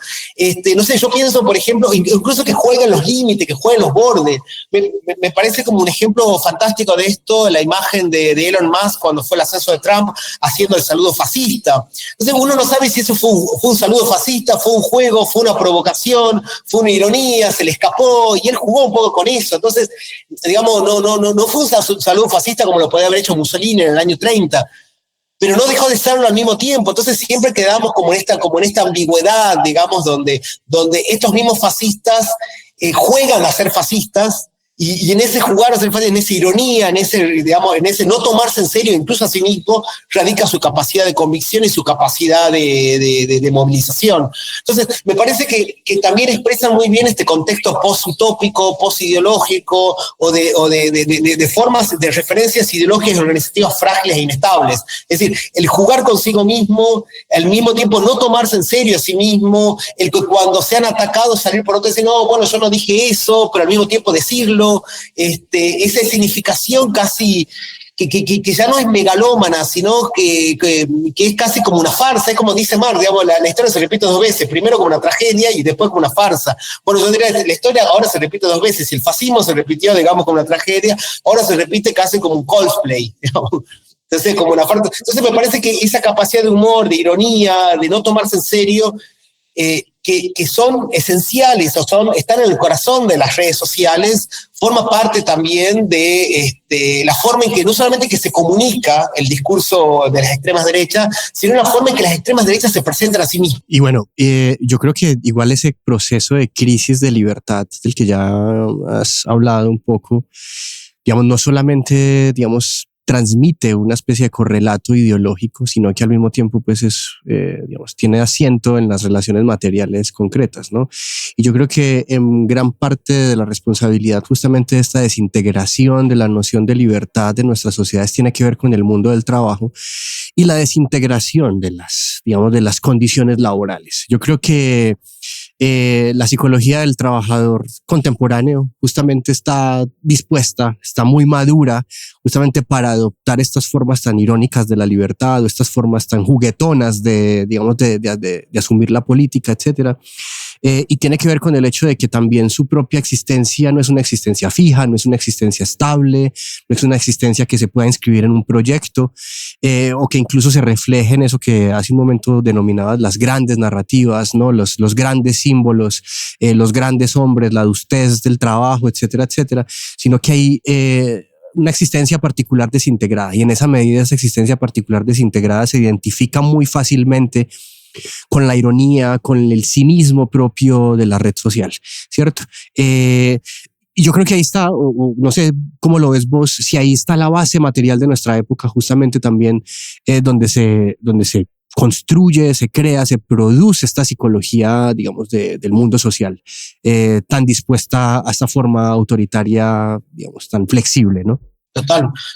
No sé, yo pienso, por ejemplo, incluso que juega en los límites, que juega en los bordes. Me parece como un ejemplo fantástico de esto, la imagen de Elon Musk cuando fue el ascenso de Trump haciendo el saludo fascista. Entonces uno no sabe si eso fue un saludo fascista, fue un juego, fue una provocación, fue una ironía, se le escapó, y él jugó un poco con eso. Entonces, digamos, no fue un saludo fascista como lo podía haber hecho Mussolini en el año 30, pero no dejó de serlo al mismo tiempo. Entonces siempre quedamos como en esta ambigüedad, digamos, donde estos mismos fascistas juegan a ser fascistas, y en ese jugar a ser fascista, en esa ironía, en ese no tomarse en serio incluso a sí mismo, radica su capacidad de convicción y su capacidad de movilización. Entonces, me parece que también expresan muy bien este contexto post-utópico, post-ideológico, o de formas de referencias ideológicas y organizativas frágiles e inestables. Es decir, el jugar consigo mismo, al mismo tiempo no tomarse en serio a sí mismo, el que cuando sean atacados salir por otro y decir, no, bueno, yo no dije eso, pero al mismo tiempo decirlo. Esa significación casi que ya no es megalómana, sino que es casi como una farsa. Es como dice Marx, digamos, la historia se repite dos veces, primero como una tragedia y después como una farsa. Bueno, yo diría, la historia ahora se repite dos veces. Si el fascismo se repitió, digamos, como una tragedia, ahora se repite casi como un cosplay, digamos. Entonces, como una farsa. Entonces me parece que esa capacidad de humor, de ironía, de no tomarse en serio, que son esenciales o están en el corazón de las redes sociales, forma parte también de la forma en que no solamente que se comunica el discurso de las extremas derechas, sino la forma en que las extremas derechas se presentan a sí mismas. Y bueno, yo creo que igual ese proceso de crisis de libertad del que ya has hablado un poco, digamos, no solamente, digamos, transmite una especie de correlato ideológico, sino que al mismo tiempo pues digamos, tiene asiento en las relaciones materiales concretas, ¿no? Y yo creo que en gran parte de la responsabilidad justamente de esta desintegración de la noción de libertad de nuestras sociedades tiene que ver con el mundo del trabajo y la desintegración de las condiciones laborales. Yo creo que la psicología del trabajador contemporáneo justamente está dispuesta, está muy madura justamente para adoptar estas formas tan irónicas de la libertad o estas formas tan juguetonas de asumir la política, etcétera. Y tiene que ver con el hecho de que también su propia existencia no es una existencia fija, no es una existencia estable, no es una existencia que se pueda inscribir en un proyecto, o que incluso se refleje en eso que hace un momento denominabas las grandes narrativas, ¿no? Los grandes símbolos, los grandes hombres, la adultez del trabajo, etcétera, etcétera, sino que hay una existencia particular desintegrada, y en esa medida esa existencia particular desintegrada se identifica muy fácilmente con la ironía, con el cinismo propio de la red social, ¿cierto? Y yo creo que ahí está, no sé cómo lo ves vos, si ahí está la base material de nuestra época, justamente también donde se construye, se crea, se produce esta psicología, digamos, del mundo social, tan dispuesta a esta forma autoritaria, digamos, tan flexible, ¿no?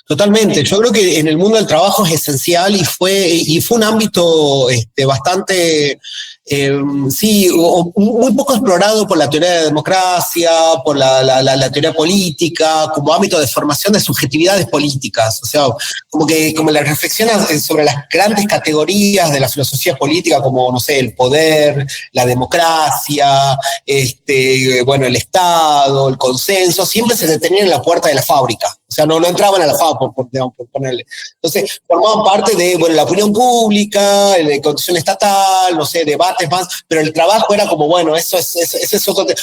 Totalmente. Yo creo que en el mundo del trabajo es esencial y fue un ámbito bastante, muy poco explorado por la teoría de democracia, por la teoría política, como ámbito de formación de subjetividades políticas. O sea, como la reflexión sobre las grandes categorías de la filosofía política, como, no sé, el poder, la democracia, el Estado, el consenso, siempre se detenían en la puerta de la fábrica. O sea, no entraban a la fábrica, por ponerle. Entonces, formaban parte de la opinión pública, de condición estatal, no sé, debates más, pero el trabajo era como, eso es otro tema.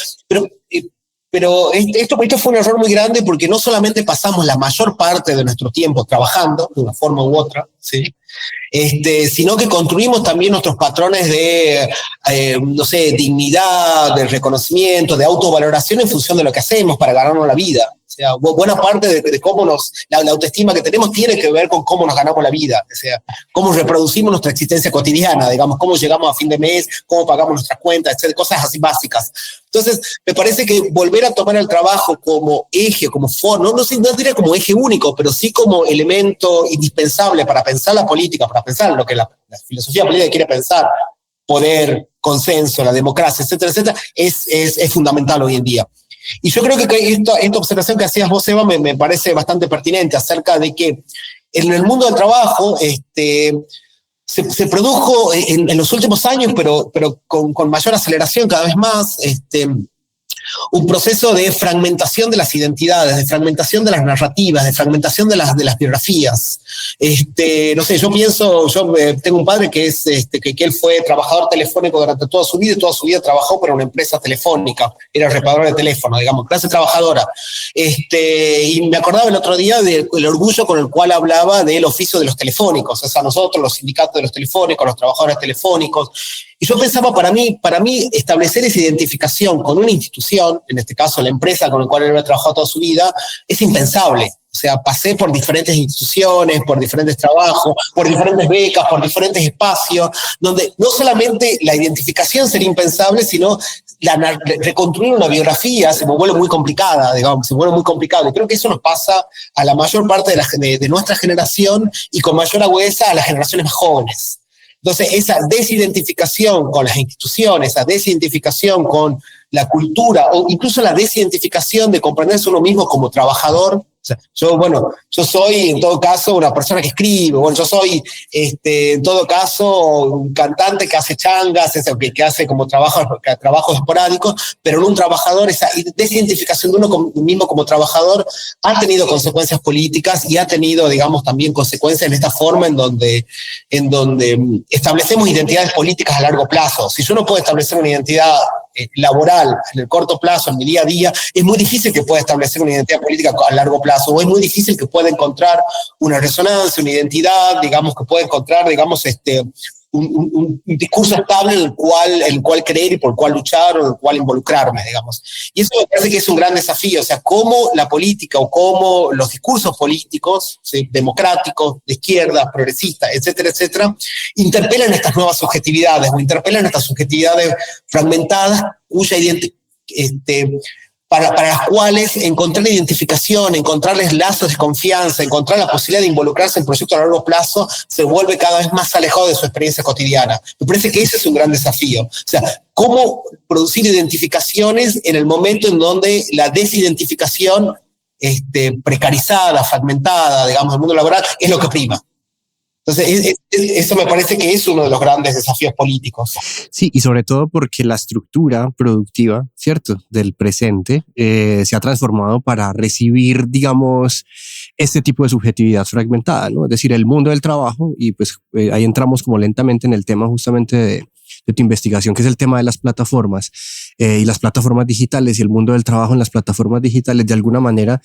Pero esto fue un error muy grande porque no solamente pasamos la mayor parte de nuestro tiempo trabajando, de una forma u otra, ¿sí? Sino que construimos también nuestros patrones de, dignidad, de reconocimiento, de autovaloración en función de lo que hacemos para ganarnos la vida. O sea, buena parte de cómo la autoestima que tenemos tiene que ver con cómo nos ganamos la vida, o sea, cómo reproducimos nuestra existencia cotidiana, digamos, cómo llegamos a fin de mes, cómo pagamos nuestras cuentas, etc., cosas así básicas. Entonces, me parece que volver a tomar el trabajo como eje, como forma, no diría como eje único, pero sí como elemento indispensable para pensar la política, para pensar lo que la filosofía política quiere pensar, poder, consenso, la democracia, etcétera, etcétera, es fundamental hoy en día. Y yo creo que esta observación que hacías vos, Eva, me parece bastante pertinente acerca de que en el mundo del trabajo se produjo en los últimos años, pero con mayor aceleración cada vez más, un proceso de fragmentación de las identidades, de fragmentación de las narrativas, de fragmentación de las biografías. No sé, yo tengo un padre que él fue trabajador telefónico durante toda su vida, y toda su vida trabajó para una empresa telefónica, era reparador de teléfono, digamos, clase trabajadora. Y me acordaba el otro día del orgullo con el cual hablaba del oficio de los telefónicos, o sea, nosotros, los sindicatos de los telefónicos, los trabajadores telefónicos. Y yo pensaba, para mí, establecer esa identificación con una institución, en este caso la empresa con la cual él había trabajado toda su vida, es impensable. O sea, pasé por diferentes instituciones, por diferentes trabajos, por diferentes becas, por diferentes espacios, donde no solamente la identificación sería impensable, sino reconstruir una biografía se me vuelve muy complicada, digamos, se vuelve muy complicado. Y creo que eso nos pasa a la mayor parte de nuestra generación y con mayor agudeza a las generaciones más jóvenes. Entonces, esa desidentificación con las instituciones, esa desidentificación con la cultura, o incluso la desidentificación de comprenderse uno mismo como trabajador. O sea, yo soy en todo caso una persona que escribe, yo soy en todo caso un cantante que hace changas, que hace como trabajos esporádicos, pero en un trabajador, esa desidentificación de uno mismo como trabajador ha tenido consecuencias políticas y ha tenido, digamos, también consecuencias en esta forma en donde establecemos identidades políticas a largo plazo. Si yo no puedo establecer una identidad laboral en el corto plazo, en mi día a día, es muy difícil que pueda establecer una identidad política a largo plazo, o es muy difícil que pueda encontrar una resonancia, una identidad, digamos, que pueda encontrar, digamos, un discurso estable en el cual creer y por el cual luchar o en el cual involucrarme, digamos. Y eso me parece que es un gran desafío, o sea, cómo la política o cómo los discursos políticos, ¿sí?, democráticos, de izquierda, progresistas, etcétera, etcétera, interpelan estas nuevas subjetividades o interpelan estas subjetividades fragmentadas cuya para las cuales encontrar identificación, encontrarles lazos de confianza, encontrar la posibilidad de involucrarse en proyectos a largo plazo, se vuelve cada vez más alejado de su experiencia cotidiana. Me parece que ese es un gran desafío. O sea, cómo producir identificaciones en el momento en donde la desidentificación precarizada, fragmentada, digamos, del mundo laboral, es lo que prima. Entonces, eso me parece que es uno de los grandes desafíos políticos. Sí, y sobre todo porque la estructura productiva, ¿cierto?, del presente se ha transformado para recibir, digamos, este tipo de subjetividad fragmentada, ¿no? Es decir, el mundo del trabajo, y pues ahí entramos como lentamente en el tema justamente de tu investigación, que es el tema de las plataformas y las plataformas digitales y el mundo del trabajo en las plataformas digitales. De alguna manera,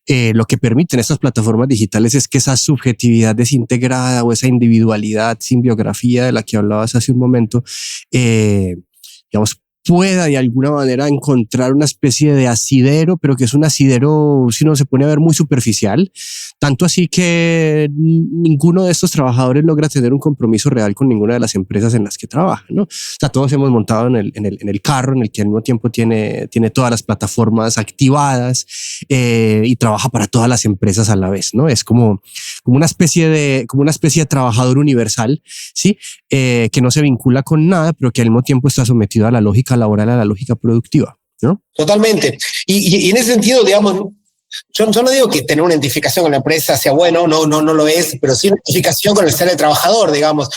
lo que permiten estas plataformas digitales es que esa subjetividad desintegrada o esa individualidad sin biografía de la que hablabas hace un momento, digamos, pueda de alguna manera encontrar una especie de asidero, pero que es un asidero, si uno se pone a ver, muy superficial, tanto así que ninguno de estos trabajadores logra tener un compromiso real con ninguna de las empresas en las que trabajan, ¿no? O sea, todos hemos montado en el carro en el que al mismo tiempo tiene todas las plataformas activadas y trabaja para todas las empresas a la vez, ¿no? Es como una especie de trabajador universal, ¿sí? Que no se vincula con nada, pero que al mismo tiempo está sometido a la lógica laboral, a la lógica productiva, ¿no? Totalmente. Y en ese sentido, digamos, yo no digo que tener una identificación con la empresa sea bueno, no lo es, pero sí una identificación con el ser del trabajador, digamos.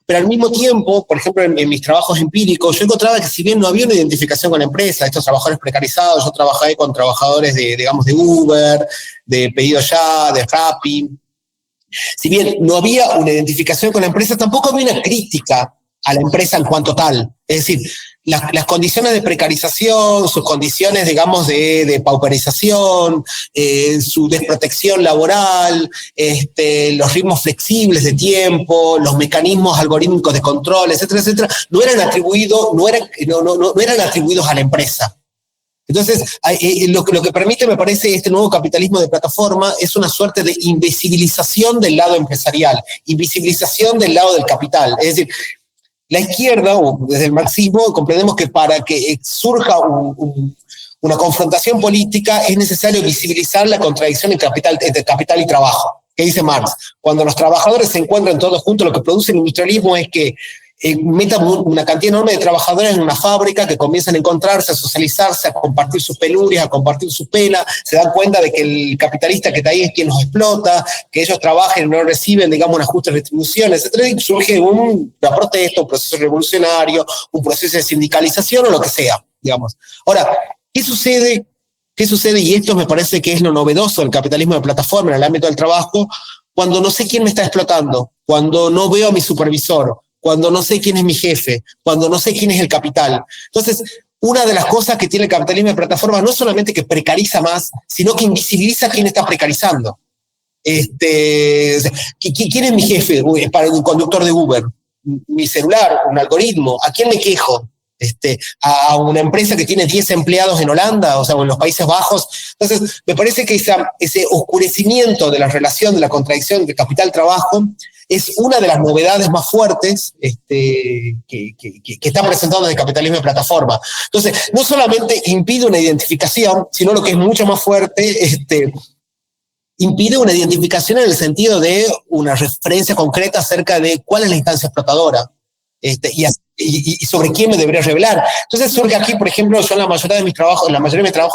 Pero al mismo tiempo, por ejemplo, en mis trabajos empíricos, yo encontraba que si bien no había una identificación con la empresa, estos trabajadores precarizados, yo trabajé con trabajadores de Uber, de Pedido Ya, de Rappi. Si bien no había una identificación con la empresa, tampoco había una crítica a la empresa en cuanto tal. Es decir, las condiciones de precarización, sus condiciones, digamos, de pauperización, su desprotección laboral, los ritmos flexibles de tiempo, los mecanismos algorítmicos de control, etcétera, etcétera, no eran atribuidos a la empresa. Entonces, lo que permite, me parece, este nuevo capitalismo de plataforma es una suerte de invisibilización del lado empresarial, invisibilización del lado del capital. Es decir, la izquierda, o desde el marxismo, comprendemos que para que surja una confrontación política es necesario visibilizar la contradicción entre capital y trabajo. ¿Qué dice Marx? Cuando los trabajadores se encuentran todos juntos, lo que produce el industrialismo es que metan una cantidad enorme de trabajadores en una fábrica que comienzan a encontrarse, a socializarse, a compartir sus penurias, a compartir su pena, se dan cuenta de que el capitalista que está ahí es quien los explota, que ellos trabajen y no reciben, digamos, una justa retribución, etc. Y surge una protesta, un proceso revolucionario, un proceso de sindicalización o lo que sea, digamos. Ahora, ¿qué sucede? Y esto me parece que es lo novedoso del capitalismo de plataforma en el ámbito del trabajo, cuando no sé quién me está explotando, cuando no veo a mi supervisor, cuando no sé quién es mi jefe, cuando no sé quién es el capital. Entonces, una de las cosas que tiene el capitalismo de plataforma no es solamente que precariza más, sino que invisibiliza a quien está precarizando. ¿Quién es mi jefe? Para un conductor de Uber. Mi celular, un algoritmo. ¿A quién me quejo? A una empresa que tiene 10 empleados en Holanda, o sea, en los Países Bajos. Entonces, me parece que ese oscurecimiento de la relación, de la contradicción de capital-trabajo, es una de las novedades más fuertes que está presentando el capitalismo de plataforma. Entonces, no solamente impide una identificación, sino lo que es mucho más fuerte, impide una identificación en el sentido de una referencia concreta acerca de cuál es la instancia explotadora y sobre quién me debería revelar. Entonces surge aquí, por ejemplo, yo en la mayoría de mis trabajos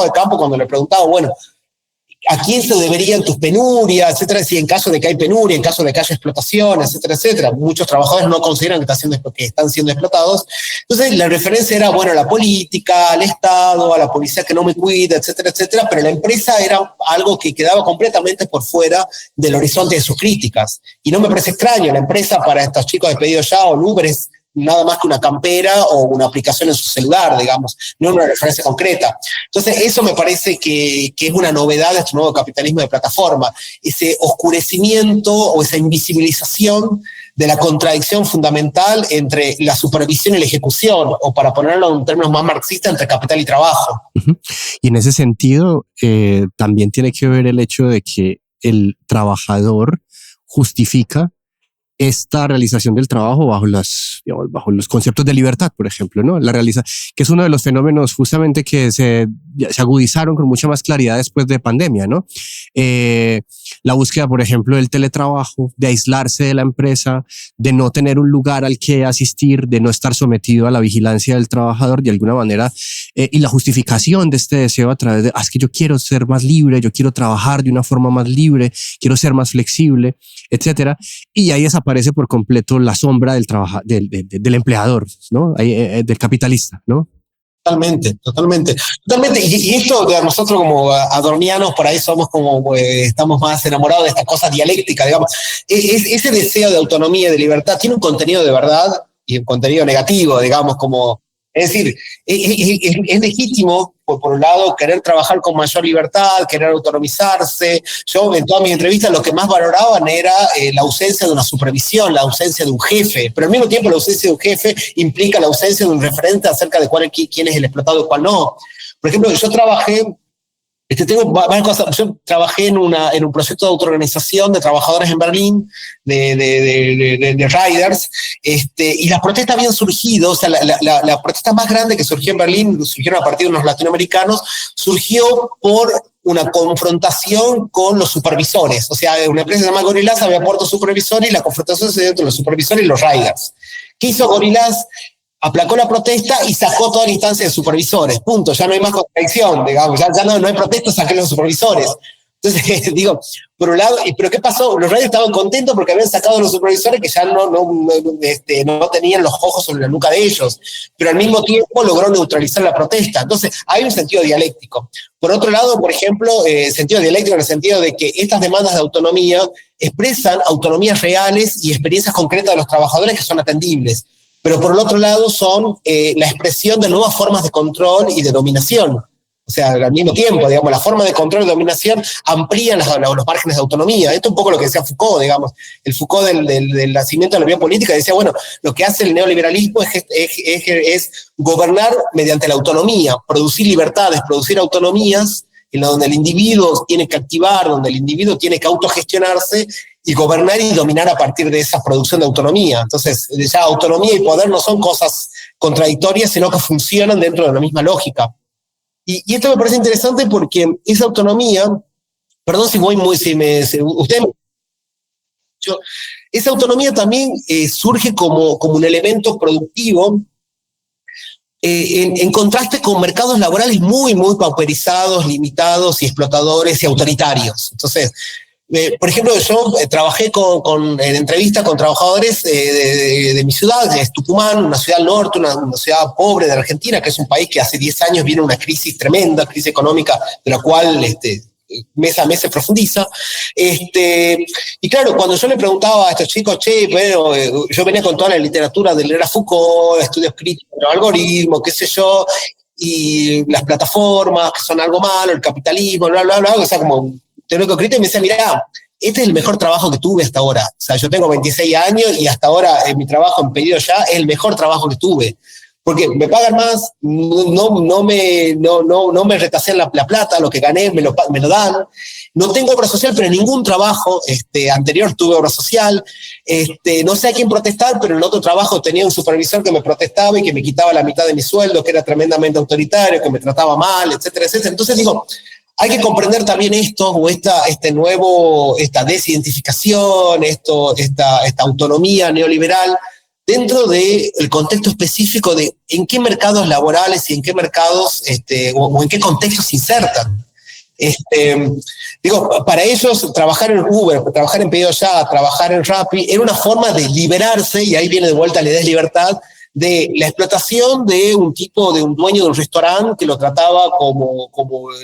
de campo, cuando le preguntaba, bueno, ¿a quién se deberían tus penurias, etcétera? Si en caso de que hay penuria, en caso de que haya explotación, etcétera, etcétera. Muchos trabajadores no consideran que están siendo explotados. Entonces, la referencia era, bueno, a la política, al Estado, a la policía que no me cuida, etcétera, etcétera. Pero la empresa era algo que quedaba completamente por fuera del horizonte de sus críticas. Y no me parece extraño, la empresa para estos chicos de Pedido Ya o Uber es nada más que una campera o una aplicación en su celular, digamos, no una referencia concreta. Entonces, eso me parece que es una novedad de este nuevo capitalismo de plataforma, ese oscurecimiento o esa invisibilización de la contradicción fundamental entre la supervisión y la ejecución, o para ponerlo en términos más marxistas, entre capital y trabajo. Uh-huh. Y en ese sentido, también tiene que ver el hecho de que el trabajador justifica esta realización del trabajo bajo los conceptos de libertad, por ejemplo, ¿no? Que es uno de los fenómenos justamente que se agudizaron con mucha más claridad después de pandemia, ¿no? La búsqueda, por ejemplo, del teletrabajo, de aislarse de la empresa, de no tener un lugar al que asistir, de no estar sometido a la vigilancia del trabajador de alguna manera, y la justificación de este deseo a través de, es que yo quiero ser más libre, yo quiero trabajar de una forma más libre, quiero ser más flexible, etcétera. Y ahí desaparece por completo la sombra del empleador, ¿no? Del capitalista, ¿no? Totalmente. Y esto de nosotros como adornianos, por ahí somos como, estamos más enamorados de estas cosas dialécticas, digamos. Ese deseo de autonomía y de libertad tiene un contenido de verdad y un contenido negativo, digamos, como Es decir, es legítimo, por un lado, querer trabajar con mayor libertad, querer autonomizarse. Yo en todas mis entrevistas lo que más valoraban era la ausencia de una supervisión, la ausencia de un jefe, pero al mismo tiempo la ausencia de un jefe implica la ausencia de un referente acerca de quién es el explotado y cuál no. Por ejemplo, yo trabajé... tengo varias cosas. Yo trabajé en un proyecto de autoorganización de trabajadores en Berlín, de riders, y las protestas habían surgido, o sea, la protesta más grande que surgió en Berlín, surgieron a partir de unos latinoamericanos, surgió por una confrontación con los supervisores. O sea, una empresa llamada Gorillaz había puesto supervisores y la confrontación se dio entre los supervisores y los riders. ¿Qué hizo Gorillaz? Aplacó la protesta y sacó toda la instancia de supervisores. Punto. Ya no hay más contradicción, digamos. Ya no hay protesta, saqué los supervisores. Entonces, digo, por un lado, ¿pero qué pasó? Los reyes estaban contentos porque habían sacado a los supervisores que ya no tenían los ojos sobre la nuca de ellos, pero al mismo tiempo logró neutralizar la protesta. Entonces, hay un sentido dialéctico. Por otro lado, por ejemplo, sentido dialéctico en el sentido de que estas demandas de autonomía expresan autonomías reales y experiencias concretas de los trabajadores que son atendibles. Pero por el otro lado son la expresión de nuevas formas de control y de dominación. O sea, al mismo tiempo, digamos, la forma de control y dominación amplían los márgenes de autonomía. Esto es un poco lo que decía Foucault, digamos. El Foucault del nacimiento de la biopolítica decía, bueno, lo que hace el neoliberalismo es gobernar mediante la autonomía, producir libertades, producir autonomías, en donde el individuo tiene que activar, donde el individuo tiene que autogestionarse y gobernar y dominar a partir de esa producción de autonomía. Entonces, ya autonomía y poder no son cosas contradictorias, sino que funcionan dentro de la misma lógica. Y esto me parece interesante porque esa autonomía, perdón si voy muy, esa autonomía también surge como un elemento productivo en contraste con mercados laborales muy, muy pauperizados, limitados y explotadores y autoritarios. Entonces, por ejemplo, yo trabajé en entrevistas con trabajadores de mi ciudad, que es Tucumán, una ciudad al norte, una ciudad pobre de Argentina, que es un país que hace 10 años viene una crisis tremenda, crisis económica, de la cual mes a mes se profundiza. Y claro, cuando yo le preguntaba a estos chicos, bueno, yo venía con toda la literatura de leer a Foucault, estudios críticos de los algoritmos, qué sé yo, y las plataformas, que son algo malo, el capitalismo, bla, bla, bla, o sea, como teórico crítico, y me decía, mirá, este es el mejor trabajo que tuve hasta ahora. O sea, yo tengo 26 años y hasta ahora mi trabajo en Pedido Ya es el mejor trabajo que tuve. Porque me pagan más, no me retasean la plata, lo que gané me lo dan. No tengo obra social, pero en ningún trabajo anterior tuve obra social. No sé a quién protestar, pero en otro trabajo tenía un supervisor que me protestaba y que me quitaba la mitad de mi sueldo, que era tremendamente autoritario, que me trataba mal, etcétera, etcétera. Entonces digo, hay que comprender también esto, o esta desidentificación, esta autonomía neoliberal, dentro del contexto específico de en qué mercados laborales y en qué mercados o en qué contextos se insertan. Para ellos trabajar en Uber, trabajar en Pedido Ya, trabajar en Rappi, era una forma de liberarse, y ahí viene de vuelta la idea de libertad, de la explotación de un dueño de un restaurante que lo trataba como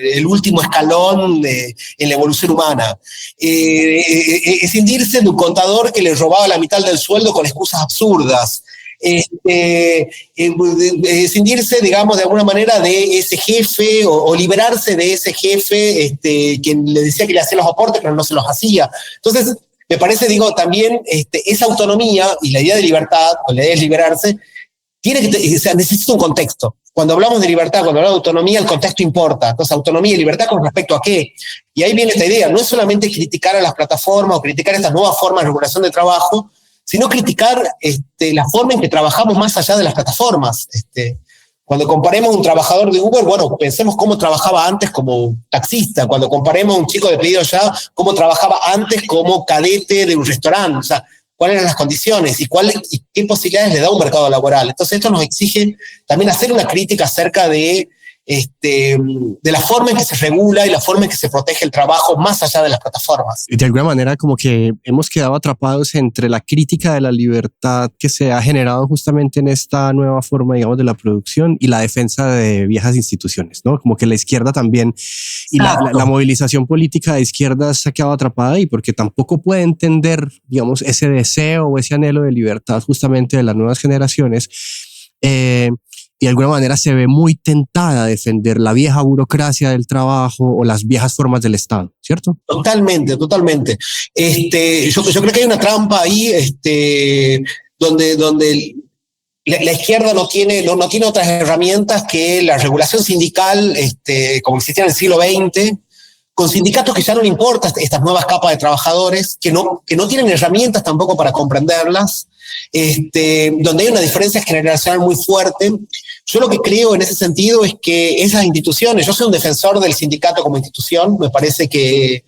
el último escalón en la evolución humana. Escindirse de un contador que le robaba la mitad del sueldo con excusas absurdas. Escindirse, digamos, de alguna manera de ese jefe o liberarse de ese jefe que le decía que le hacía los aportes, pero no se los hacía. Entonces, me parece, también esa autonomía y la idea de libertad, o la idea de liberarse, necesita un contexto. Cuando hablamos de libertad, cuando hablamos de autonomía, el contexto importa. Entonces, autonomía y libertad con respecto a qué. Y ahí viene esta idea, no es solamente criticar a las plataformas o criticar estas nuevas formas de regulación de trabajo, sino criticar la forma en que trabajamos más allá de las plataformas. Cuando comparemos un trabajador de Uber, bueno, pensemos cómo trabajaba antes como taxista. Cuando comparemos un chico de Pedido Ya, cómo trabajaba antes como cadete de un restaurante. O sea, cuáles eran las condiciones y qué posibilidades le da un mercado laboral. Entonces esto nos exige también hacer una crítica acerca de la forma en que se regula y la forma en que se protege el trabajo más allá de las plataformas. De alguna manera como que hemos quedado atrapados entre la crítica de la libertad que se ha generado justamente en esta nueva forma, digamos, de la producción y la defensa de viejas instituciones, ¿no? Como que la izquierda también y la movilización política de izquierda se ha quedado atrapada ahí porque tampoco puede entender, digamos, ese deseo o ese anhelo de libertad justamente de las nuevas generaciones. y de alguna manera se ve muy tentada a defender la vieja burocracia del trabajo o las viejas formas del Estado, ¿cierto? Totalmente. Yo creo que hay una trampa ahí, donde la izquierda no tiene otras herramientas que la regulación sindical, como existía en el siglo XX, con sindicatos que ya no le importan estas nuevas capas de trabajadores, que no tienen herramientas tampoco para comprenderlas, donde hay una diferencia generacional muy fuerte. Yo lo que creo en ese sentido es que esas instituciones, yo soy un defensor del sindicato como institución, me parece que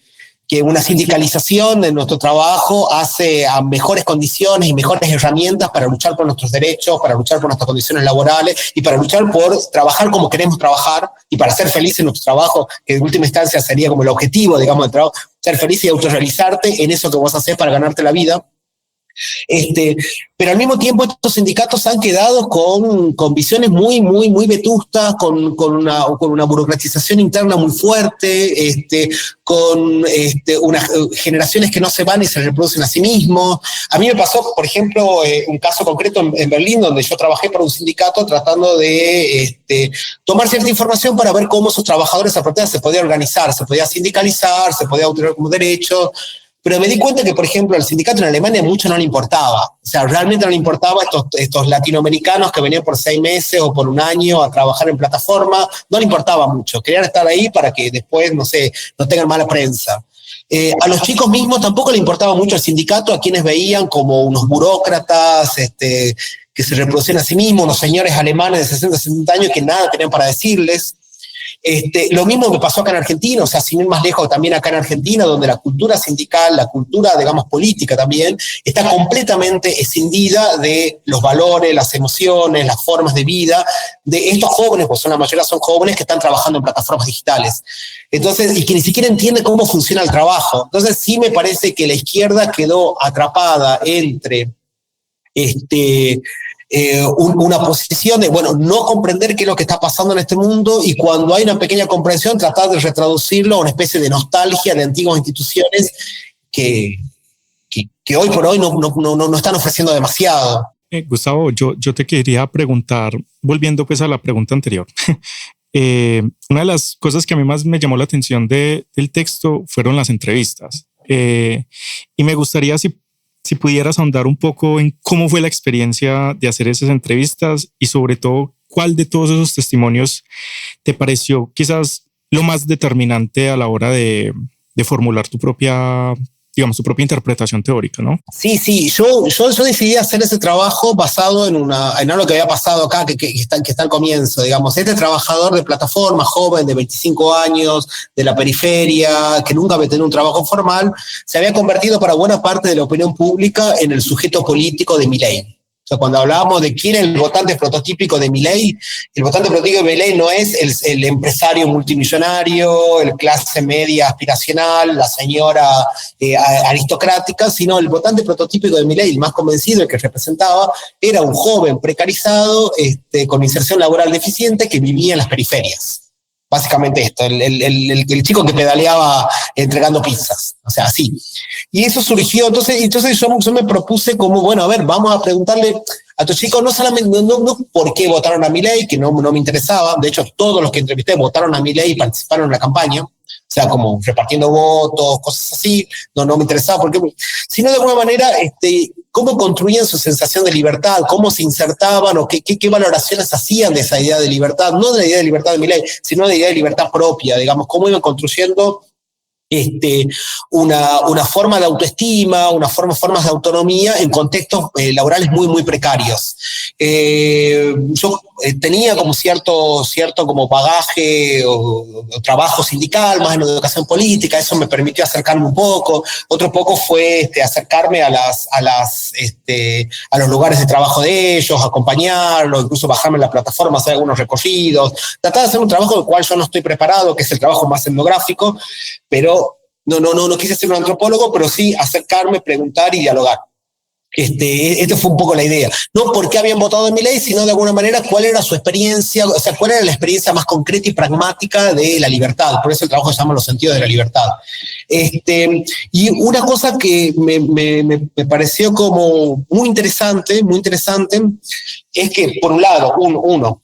una sindicalización de nuestro trabajo hace a mejores condiciones y mejores herramientas para luchar por nuestros derechos, para luchar por nuestras condiciones laborales y para luchar por trabajar como queremos trabajar y para ser felices en nuestro trabajo, que en última instancia sería como el objetivo, digamos, del trabajo, ser feliz y autorrealizarte en eso que vos haces para ganarte la vida. Pero al mismo tiempo estos sindicatos han quedado con visiones muy vetustas, con una burocratización interna muy fuerte, con unas generaciones que no se van y se reproducen a sí mismos. A mí me pasó, por ejemplo, un caso concreto en Berlín, donde yo trabajé para un sindicato tratando de tomar cierta información para ver cómo sus trabajadores apropiados se podían organizar, se podía sindicalizar, se podía obtener como derechos. Pero me di cuenta que, por ejemplo, al sindicato en Alemania mucho no le importaba. O sea, realmente no le importaba estos latinoamericanos que venían por 6 meses o por un año a trabajar en plataforma. No le importaba mucho. Querían estar ahí para que después, no tengan mala prensa. A los chicos mismos tampoco le importaba mucho el sindicato, a quienes veían como unos burócratas, que se reproducían a sí mismos, unos señores alemanes de 60, 70 años que nada tenían para decirles. Lo mismo me pasó acá en Argentina, o sea, sin ir más lejos, también acá en Argentina, donde la cultura sindical, la cultura, digamos, política también, está completamente escindida de los valores, las emociones, las formas de vida de estos jóvenes, pues la mayoría son jóvenes que están trabajando en plataformas digitales. Entonces, y que ni siquiera entienden cómo funciona el trabajo. Entonces, sí me parece que la izquierda quedó atrapada entre una posición de, no comprender qué es lo que está pasando en este mundo, y cuando hay una pequeña comprensión tratar de retraducirlo a una especie de nostalgia de antiguas instituciones que hoy por hoy no están ofreciendo demasiado. Gustavo, yo te quería preguntar, volviendo pues a la pregunta anterior, una de las cosas que a mí más me llamó la atención del texto fueron las entrevistas, y me gustaría si pudieras ahondar un poco en cómo fue la experiencia de hacer esas entrevistas y sobre todo cuál de todos esos testimonios te pareció quizás lo más determinante a la hora de formular tu propia interpretación teórica, ¿no? Sí, yo decidí hacer ese trabajo basado en algo que había pasado acá, que está al comienzo, digamos. Este trabajador de plataforma, joven de 25 años, de la periferia, que nunca había tenido un trabajo formal, se había convertido para buena parte de la opinión pública en el sujeto político de Milei. O sea, cuando hablábamos de quién es el votante prototípico de Milei, el votante prototípico de Milei no es el empresario multimillonario, el clase media aspiracional, la señora aristocrática, sino el votante prototípico de Milei, el más convencido, el que representaba, era un joven precarizado, con inserción laboral deficiente, que vivía en las periferias. Básicamente esto, el chico que pedaleaba entregando pizzas, o sea, así. Y eso surgió, entonces yo me propuse como, vamos a preguntarle a estos chicos no solamente no por qué votaron a Milei, que no me interesaba. De hecho, todos los que entrevisté votaron a Milei y participaron en la campaña, o sea, como repartiendo votos, cosas así, no me interesaba, porque, sino de alguna manera, cómo construían su sensación de libertad, cómo se insertaban o qué valoraciones hacían de esa idea de libertad, no de la idea de libertad de Milei, sino de la idea de libertad propia, digamos, cómo iban construyendo una forma de autoestima, formas de autonomía en contextos laborales muy precarios. Yo tenía como cierto como bagaje o trabajo sindical, más en educación política, eso me permitió acercarme un poco. Otro poco fue acercarme a los lugares de trabajo de ellos, acompañarlos, incluso bajarme en la plataforma, hacer algunos recorridos, tratar de hacer un trabajo del cual yo no estoy preparado, que es el trabajo más etnográfico, pero no quise ser un antropólogo, pero sí acercarme, preguntar y dialogar. Esta fue un poco la idea. No por qué habían votado en Milei, sino de alguna manera cuál era su experiencia, o sea, cuál era la experiencia más concreta y pragmática de la libertad. Por eso el trabajo se llama Los sentidos de la libertad. Y una cosa que me pareció como muy interesante, es que, por un lado,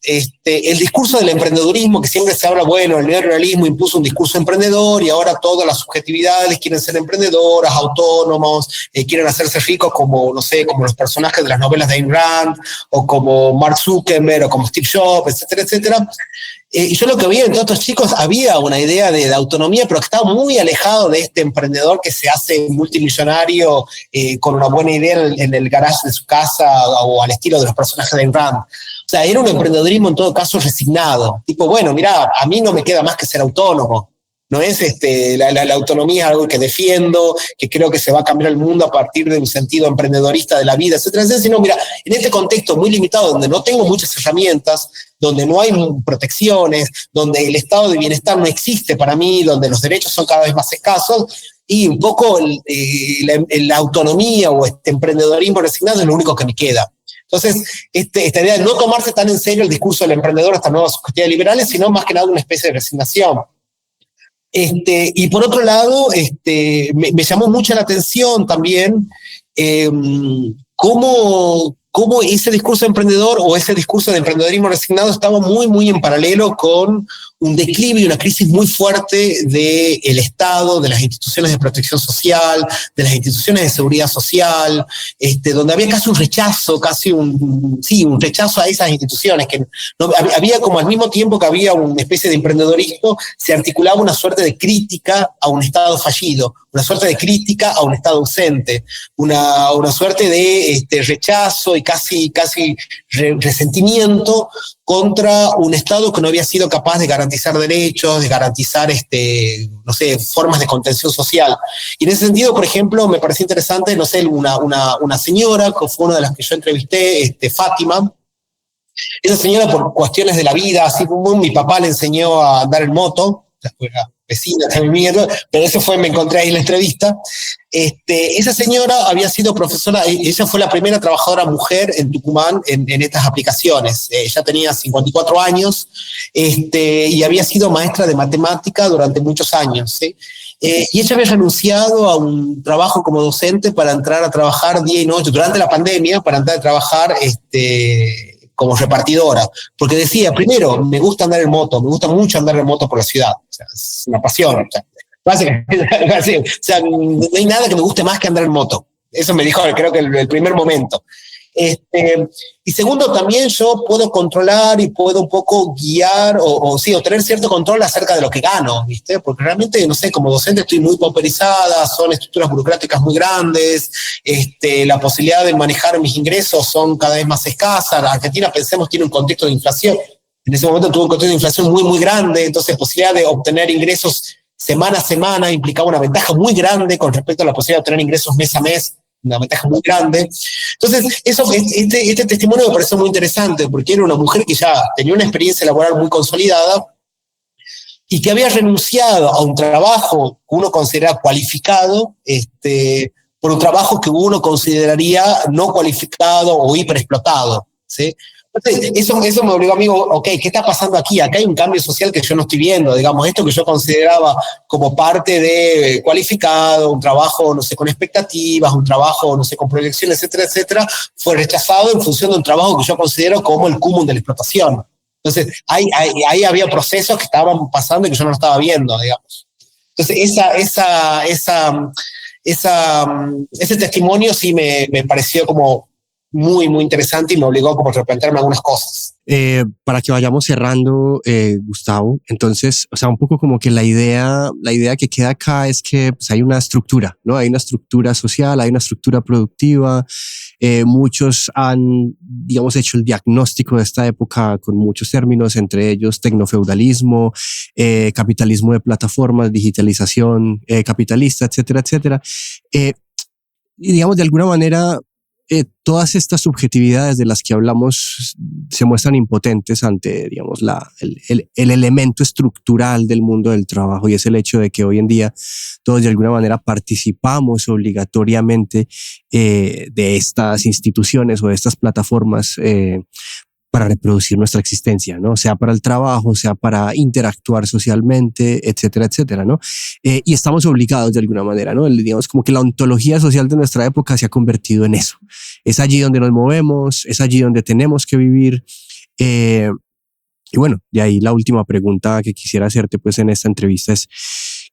el discurso del emprendedurismo, que siempre se habla, bueno, el neoliberalismo impuso un discurso emprendedor y ahora todas las subjetividades quieren ser emprendedoras, autónomos, quieren hacerse ricos como, no sé, como los personajes de las novelas de Ayn Rand, o como Mark Zuckerberg, o como Steve Jobs, etcétera, etcétera. Y yo lo que veía en todos estos chicos, había una idea de autonomía, pero que estaba muy alejado de este emprendedor que se hace multimillonario con una buena idea en el garage de su casa o al estilo de los personajes de Ayn Rand. O sea, era un emprendedorismo en todo caso resignado. Tipo, bueno, mira, a mí no me queda más que ser autónomo. No es la autonomía es algo que defiendo, que creo que se va a cambiar el mundo a partir de un sentido emprendedorista de la vida, etcétera, etcétera. Sino, mira, en este contexto muy limitado, donde no tengo muchas herramientas, donde no hay protecciones, donde el estado de bienestar no existe para mí, donde los derechos son cada vez más escasos, y un poco la autonomía o este emprendedorismo resignado es lo único que me queda. Entonces, esta idea de no tomarse tan en serio el discurso del emprendedor, estas nuevas subjetividades liberales, sino más que nada una especie de resignación. Y por otro lado, me llamó mucho la atención también cómo ese discurso emprendedor o ese discurso de emprendedorismo resignado estaba muy, muy en paralelo con un declive y una crisis muy fuerte del Estado, de las instituciones de protección social, de las instituciones de seguridad social, donde había casi un rechazo, un rechazo a esas instituciones, que no, había como al mismo tiempo que había una especie de emprendedorismo, se articulaba una suerte de crítica a un Estado fallido, una suerte de crítica a un Estado ausente, una suerte de rechazo y casi resentimiento contra un Estado que no había sido capaz de garantizar derechos, de garantizar, no sé, formas de contención social. Y en ese sentido, por ejemplo, me parece interesante, no sé, una señora, que fue una de las que yo entrevisté, Fátima. Esa señora, por cuestiones de la vida, así como mi papá le enseñó a andar en moto, la vecina también, pero eso me encontré ahí en la entrevista. Esa señora había sido profesora, ella fue la primera trabajadora mujer en Tucumán en estas aplicaciones. Ella tenía 54 años y había sido maestra de matemática durante muchos años, ¿sí? Y ella había renunciado a un trabajo como docente para entrar a trabajar día y noche, durante la pandemia, para entrar a trabajar como repartidora, porque decía, primero, me gusta andar en moto, me gusta mucho andar en moto por la ciudad, o sea, es una pasión, o sea, no hay nada que me guste más que andar en moto. Eso me dijo, creo que el primer momento. Y segundo, también yo puedo controlar y puedo un poco guiar o tener cierto control acerca de lo que gano, ¿viste? Porque realmente, no sé, como docente estoy muy pauperizada, son estructuras burocráticas muy grandes, la posibilidad de manejar mis ingresos son cada vez más escasas. La Argentina, pensemos, tiene un contexto de inflación. En ese momento tuvo un contexto de inflación muy, muy grande, entonces la posibilidad de obtener ingresos semana a semana implicaba una ventaja muy grande con respecto a la posibilidad de obtener ingresos mes a mes, una ventaja muy grande. Entonces, este testimonio me pareció muy interesante, porque era una mujer que ya tenía una experiencia laboral muy consolidada y que había renunciado a un trabajo que uno considera cualificado, por un trabajo que uno consideraría no cualificado o hiperexplotado, ¿sí? Entonces, eso me obligó a mí, ok, ¿qué está pasando aquí? Acá hay un cambio social que yo no estoy viendo, digamos, esto que yo consideraba como parte de cualificado, un trabajo, no sé, con expectativas, un trabajo, no sé, con proyecciones, etcétera, etcétera, fue rechazado en función de un trabajo que yo considero como el cúmulo de la explotación. Entonces, ahí había procesos que estaban pasando y que yo no lo estaba viendo, digamos. Entonces, ese testimonio sí me pareció como muy, muy interesante y me obligó como a replantearme algunas cosas. Para que vayamos cerrando, Gustavo, entonces, o sea, un poco como que la idea que queda acá es que pues, hay una estructura, ¿no? Hay una estructura social, hay una estructura productiva. Muchos han, digamos, hecho el diagnóstico de esta época con muchos términos, entre ellos tecnofeudalismo, capitalismo de plataformas, digitalización capitalista, etcétera, etcétera. Y digamos, de alguna manera, todas estas subjetividades de las que hablamos se muestran impotentes ante, digamos, el elemento estructural del mundo del trabajo, y es el hecho de que hoy en día todos de alguna manera participamos obligatoriamente de estas instituciones o de estas plataformas para reproducir nuestra existencia, ¿no? Sea para el trabajo, sea para interactuar socialmente, etcétera, etcétera, ¿no? Y estamos obligados de alguna manera, ¿no? Digamos como que la ontología social de nuestra época se ha convertido en eso. Es allí donde nos movemos, es allí donde tenemos que vivir. Y bueno, de ahí la última pregunta que quisiera hacerte pues en esta entrevista es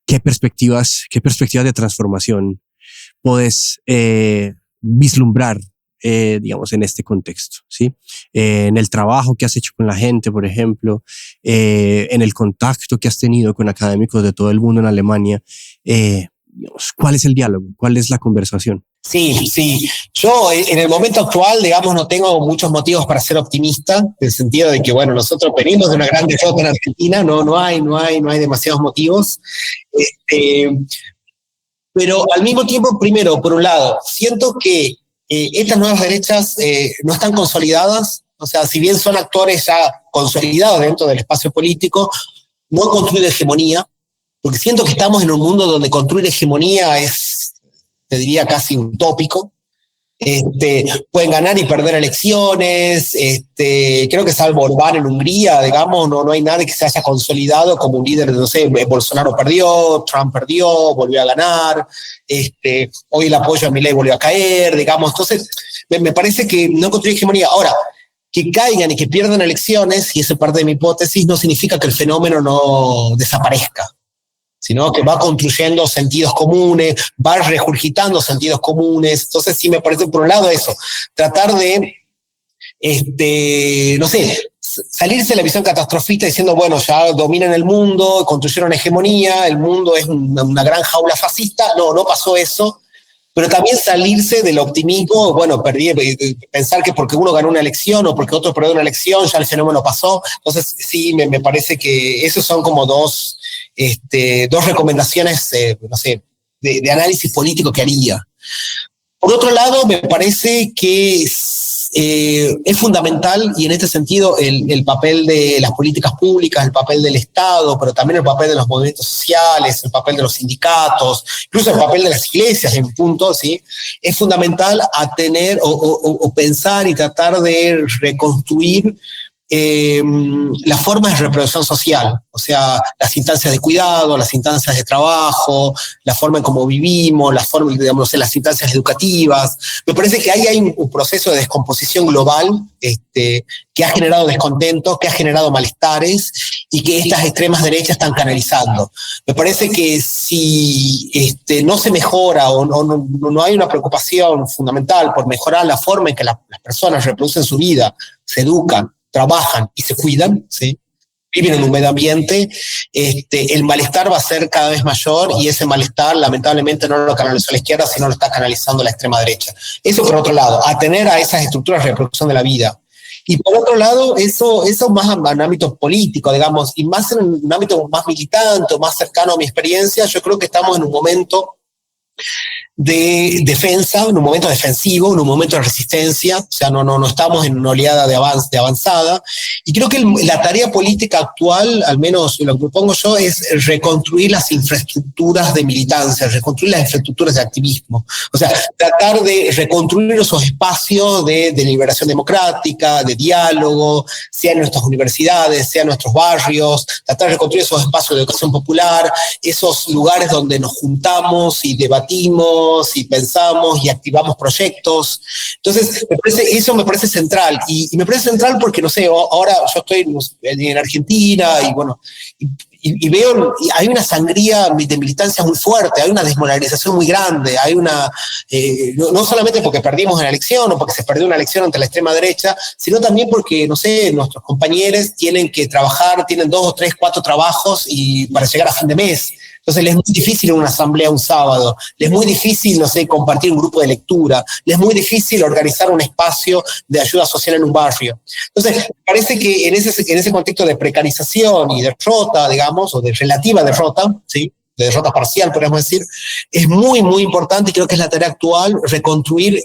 ¿qué perspectivas de transformación puedes vislumbrar, digamos, en este contexto, ¿sí? En el trabajo que has hecho con la gente, por ejemplo, en el contacto que has tenido con académicos de todo el mundo en Alemania, digamos, ¿cuál es el diálogo? ¿Cuál es la conversación? Sí. Yo en el momento actual, digamos, no tengo muchos motivos para ser optimista, en el sentido de que, bueno, nosotros venimos de una gran derrota en Argentina, no hay demasiados motivos. Pero al mismo tiempo, primero, por un lado, siento que estas nuevas derechas no están consolidadas, o sea, si bien son actores ya consolidados dentro del espacio político, no construyen hegemonía, porque siento que estamos en un mundo donde construir hegemonía es, te diría, casi utópico. Pueden ganar y perder elecciones, creo que salvo Orbán en Hungría, digamos, no hay nadie que se haya consolidado como un líder, no sé, Bolsonaro perdió, Trump perdió, volvió a ganar, hoy el apoyo a Milei volvió a caer, digamos, entonces me parece que no construye hegemonía. Ahora, que caigan y que pierdan elecciones, y eso es parte de mi hipótesis, no significa que el fenómeno no desaparezca, sino que va construyendo sentidos comunes, va regurgitando sentidos comunes. Entonces sí me parece, por un lado, eso, tratar de, no sé, salirse de la visión catastrofista diciendo, bueno, ya dominan el mundo, construyeron hegemonía, el mundo es una gran jaula fascista. No pasó eso. Pero también salirse del optimismo, bueno, pensar que porque uno ganó una elección o porque otro perdió una elección, ya el fenómeno pasó. Entonces sí, me parece que esos son como dos recomendaciones, no sé, de análisis político que haría. Por otro lado, me parece que es fundamental, y en este sentido el papel de las políticas públicas, el papel del Estado, pero también el papel de los movimientos sociales, el papel de los sindicatos, incluso el papel de las iglesias en punto, ¿sí? Es fundamental a tener o pensar y tratar de reconstruir las formas de reproducción social, o sea, las instancias de cuidado, las instancias de trabajo, la forma en cómo vivimos, digamos, las instancias educativas. Me parece que ahí hay un proceso de descomposición global que ha generado descontento, que ha generado malestares y que estas extremas derechas están canalizando. Me parece que si no se mejora o no hay una preocupación fundamental por mejorar la forma en que las personas reproducen su vida, se educan, trabajan y se cuidan, ¿sí? Viven en un medio ambiente, el malestar va a ser cada vez mayor, y ese malestar lamentablemente no lo canalizó la izquierda, sino lo está canalizando la extrema derecha. Eso por otro lado, atener a esas estructuras de reproducción de la vida. Y por otro lado, eso más en ámbito político, digamos, y más en un ámbito más militante, más cercano a mi experiencia, yo creo que estamos en un momento de defensa, en un momento defensivo, en un momento de resistencia, o sea, no estamos en una oleada de avanzada, y creo que la tarea política actual, al menos lo que propongo yo, es reconstruir las infraestructuras de militancia, reconstruir las infraestructuras de activismo, o sea, tratar de reconstruir esos espacios de liberación democrática, de diálogo, sea en nuestras universidades, sea en nuestros barrios, tratar de reconstruir esos espacios de educación popular, esos lugares donde nos juntamos y debatimos y pensamos y activamos proyectos. Entonces, eso me parece central. Y me parece central porque, no sé, ahora yo estoy en Argentina y bueno, y veo, hay una sangría de militancia muy fuerte, hay una desmoralización muy grande, hay una, no solamente porque perdimos una elección o porque se perdió una elección ante la extrema derecha, sino también porque, no sé, nuestros compañeros tienen que trabajar, tienen 2 o 3, 4 trabajos y para llegar a fin de mes. Entonces les es muy difícil una asamblea un sábado, les es muy difícil, no sé, compartir un grupo de lectura, les es muy difícil organizar un espacio de ayuda social en un barrio. Entonces, parece que en ese contexto de precarización y derrota, digamos, o de relativa derrota, ¿sí?, de derrota parcial, podríamos decir, es muy, muy importante, y creo que es la tarea actual, reconstruir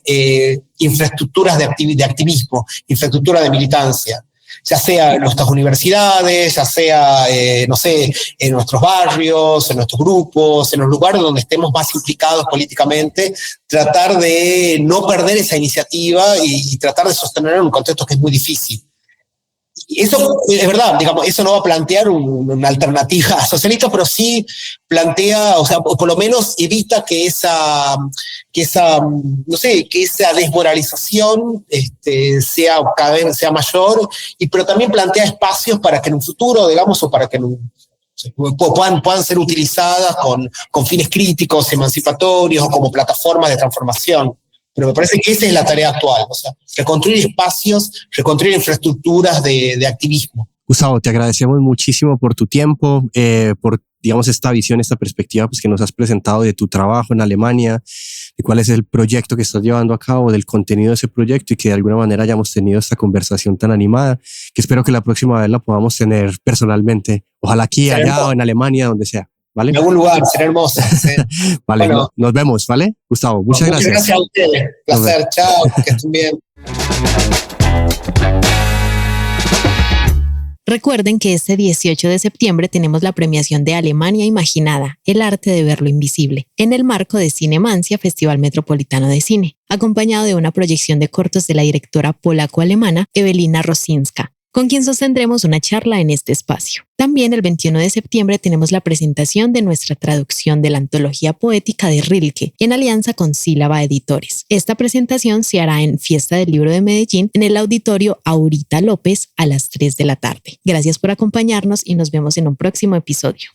infraestructuras de activismo, infraestructura de militancia, ya sea en nuestras universidades, ya sea, no sé, en nuestros barrios, en nuestros grupos, en los lugares donde estemos más implicados políticamente, tratar de no perder esa iniciativa y tratar de sostenerla en un contexto que es muy difícil. Eso es verdad, digamos, eso no va a plantear una alternativa socialista, pero sí plantea, o sea, por lo menos evita que esa desmoralización sea cada vez sea mayor, pero también plantea espacios para que en un futuro, digamos, o para que puedan ser utilizadas con fines críticos, emancipatorios o como plataformas de transformación. Pero me parece que esa es la tarea actual, o sea, reconstruir espacios, reconstruir infraestructuras de activismo. Gustavo, te agradecemos muchísimo por tu tiempo, por, digamos, esta visión, esta perspectiva pues, que nos has presentado de tu trabajo en Alemania, de cuál es el proyecto que estás llevando a cabo, del contenido de ese proyecto y que de alguna manera hayamos tenido esta conversación tan animada, que espero que la próxima vez la podamos tener personalmente, ojalá aquí, allá o en Alemania, donde sea. ¿Vale? En algún lugar, será hermoso. Sí. Vale, bueno, nos vemos, ¿vale? Gustavo, muchas gracias. Muchas gracias a ustedes. Placer, chao, que estén bien. Recuerden que este 18 de septiembre tenemos la premiación de Alemania Imaginada, el arte de ver lo invisible, en el marco de Cinemancia, Festival Metropolitano de Cine, acompañado de una proyección de cortos de la directora polaco-alemana Ewelina Rosinska, con quien sostendremos una charla en este espacio. También el 21 de septiembre tenemos la presentación de nuestra traducción de la antología poética de Rilke, en alianza con Sílaba Editores. Esta presentación se hará en Fiesta del Libro de Medellín, en el auditorio Aurita López, a las 3 de la tarde. Gracias por acompañarnos y nos vemos en un próximo episodio.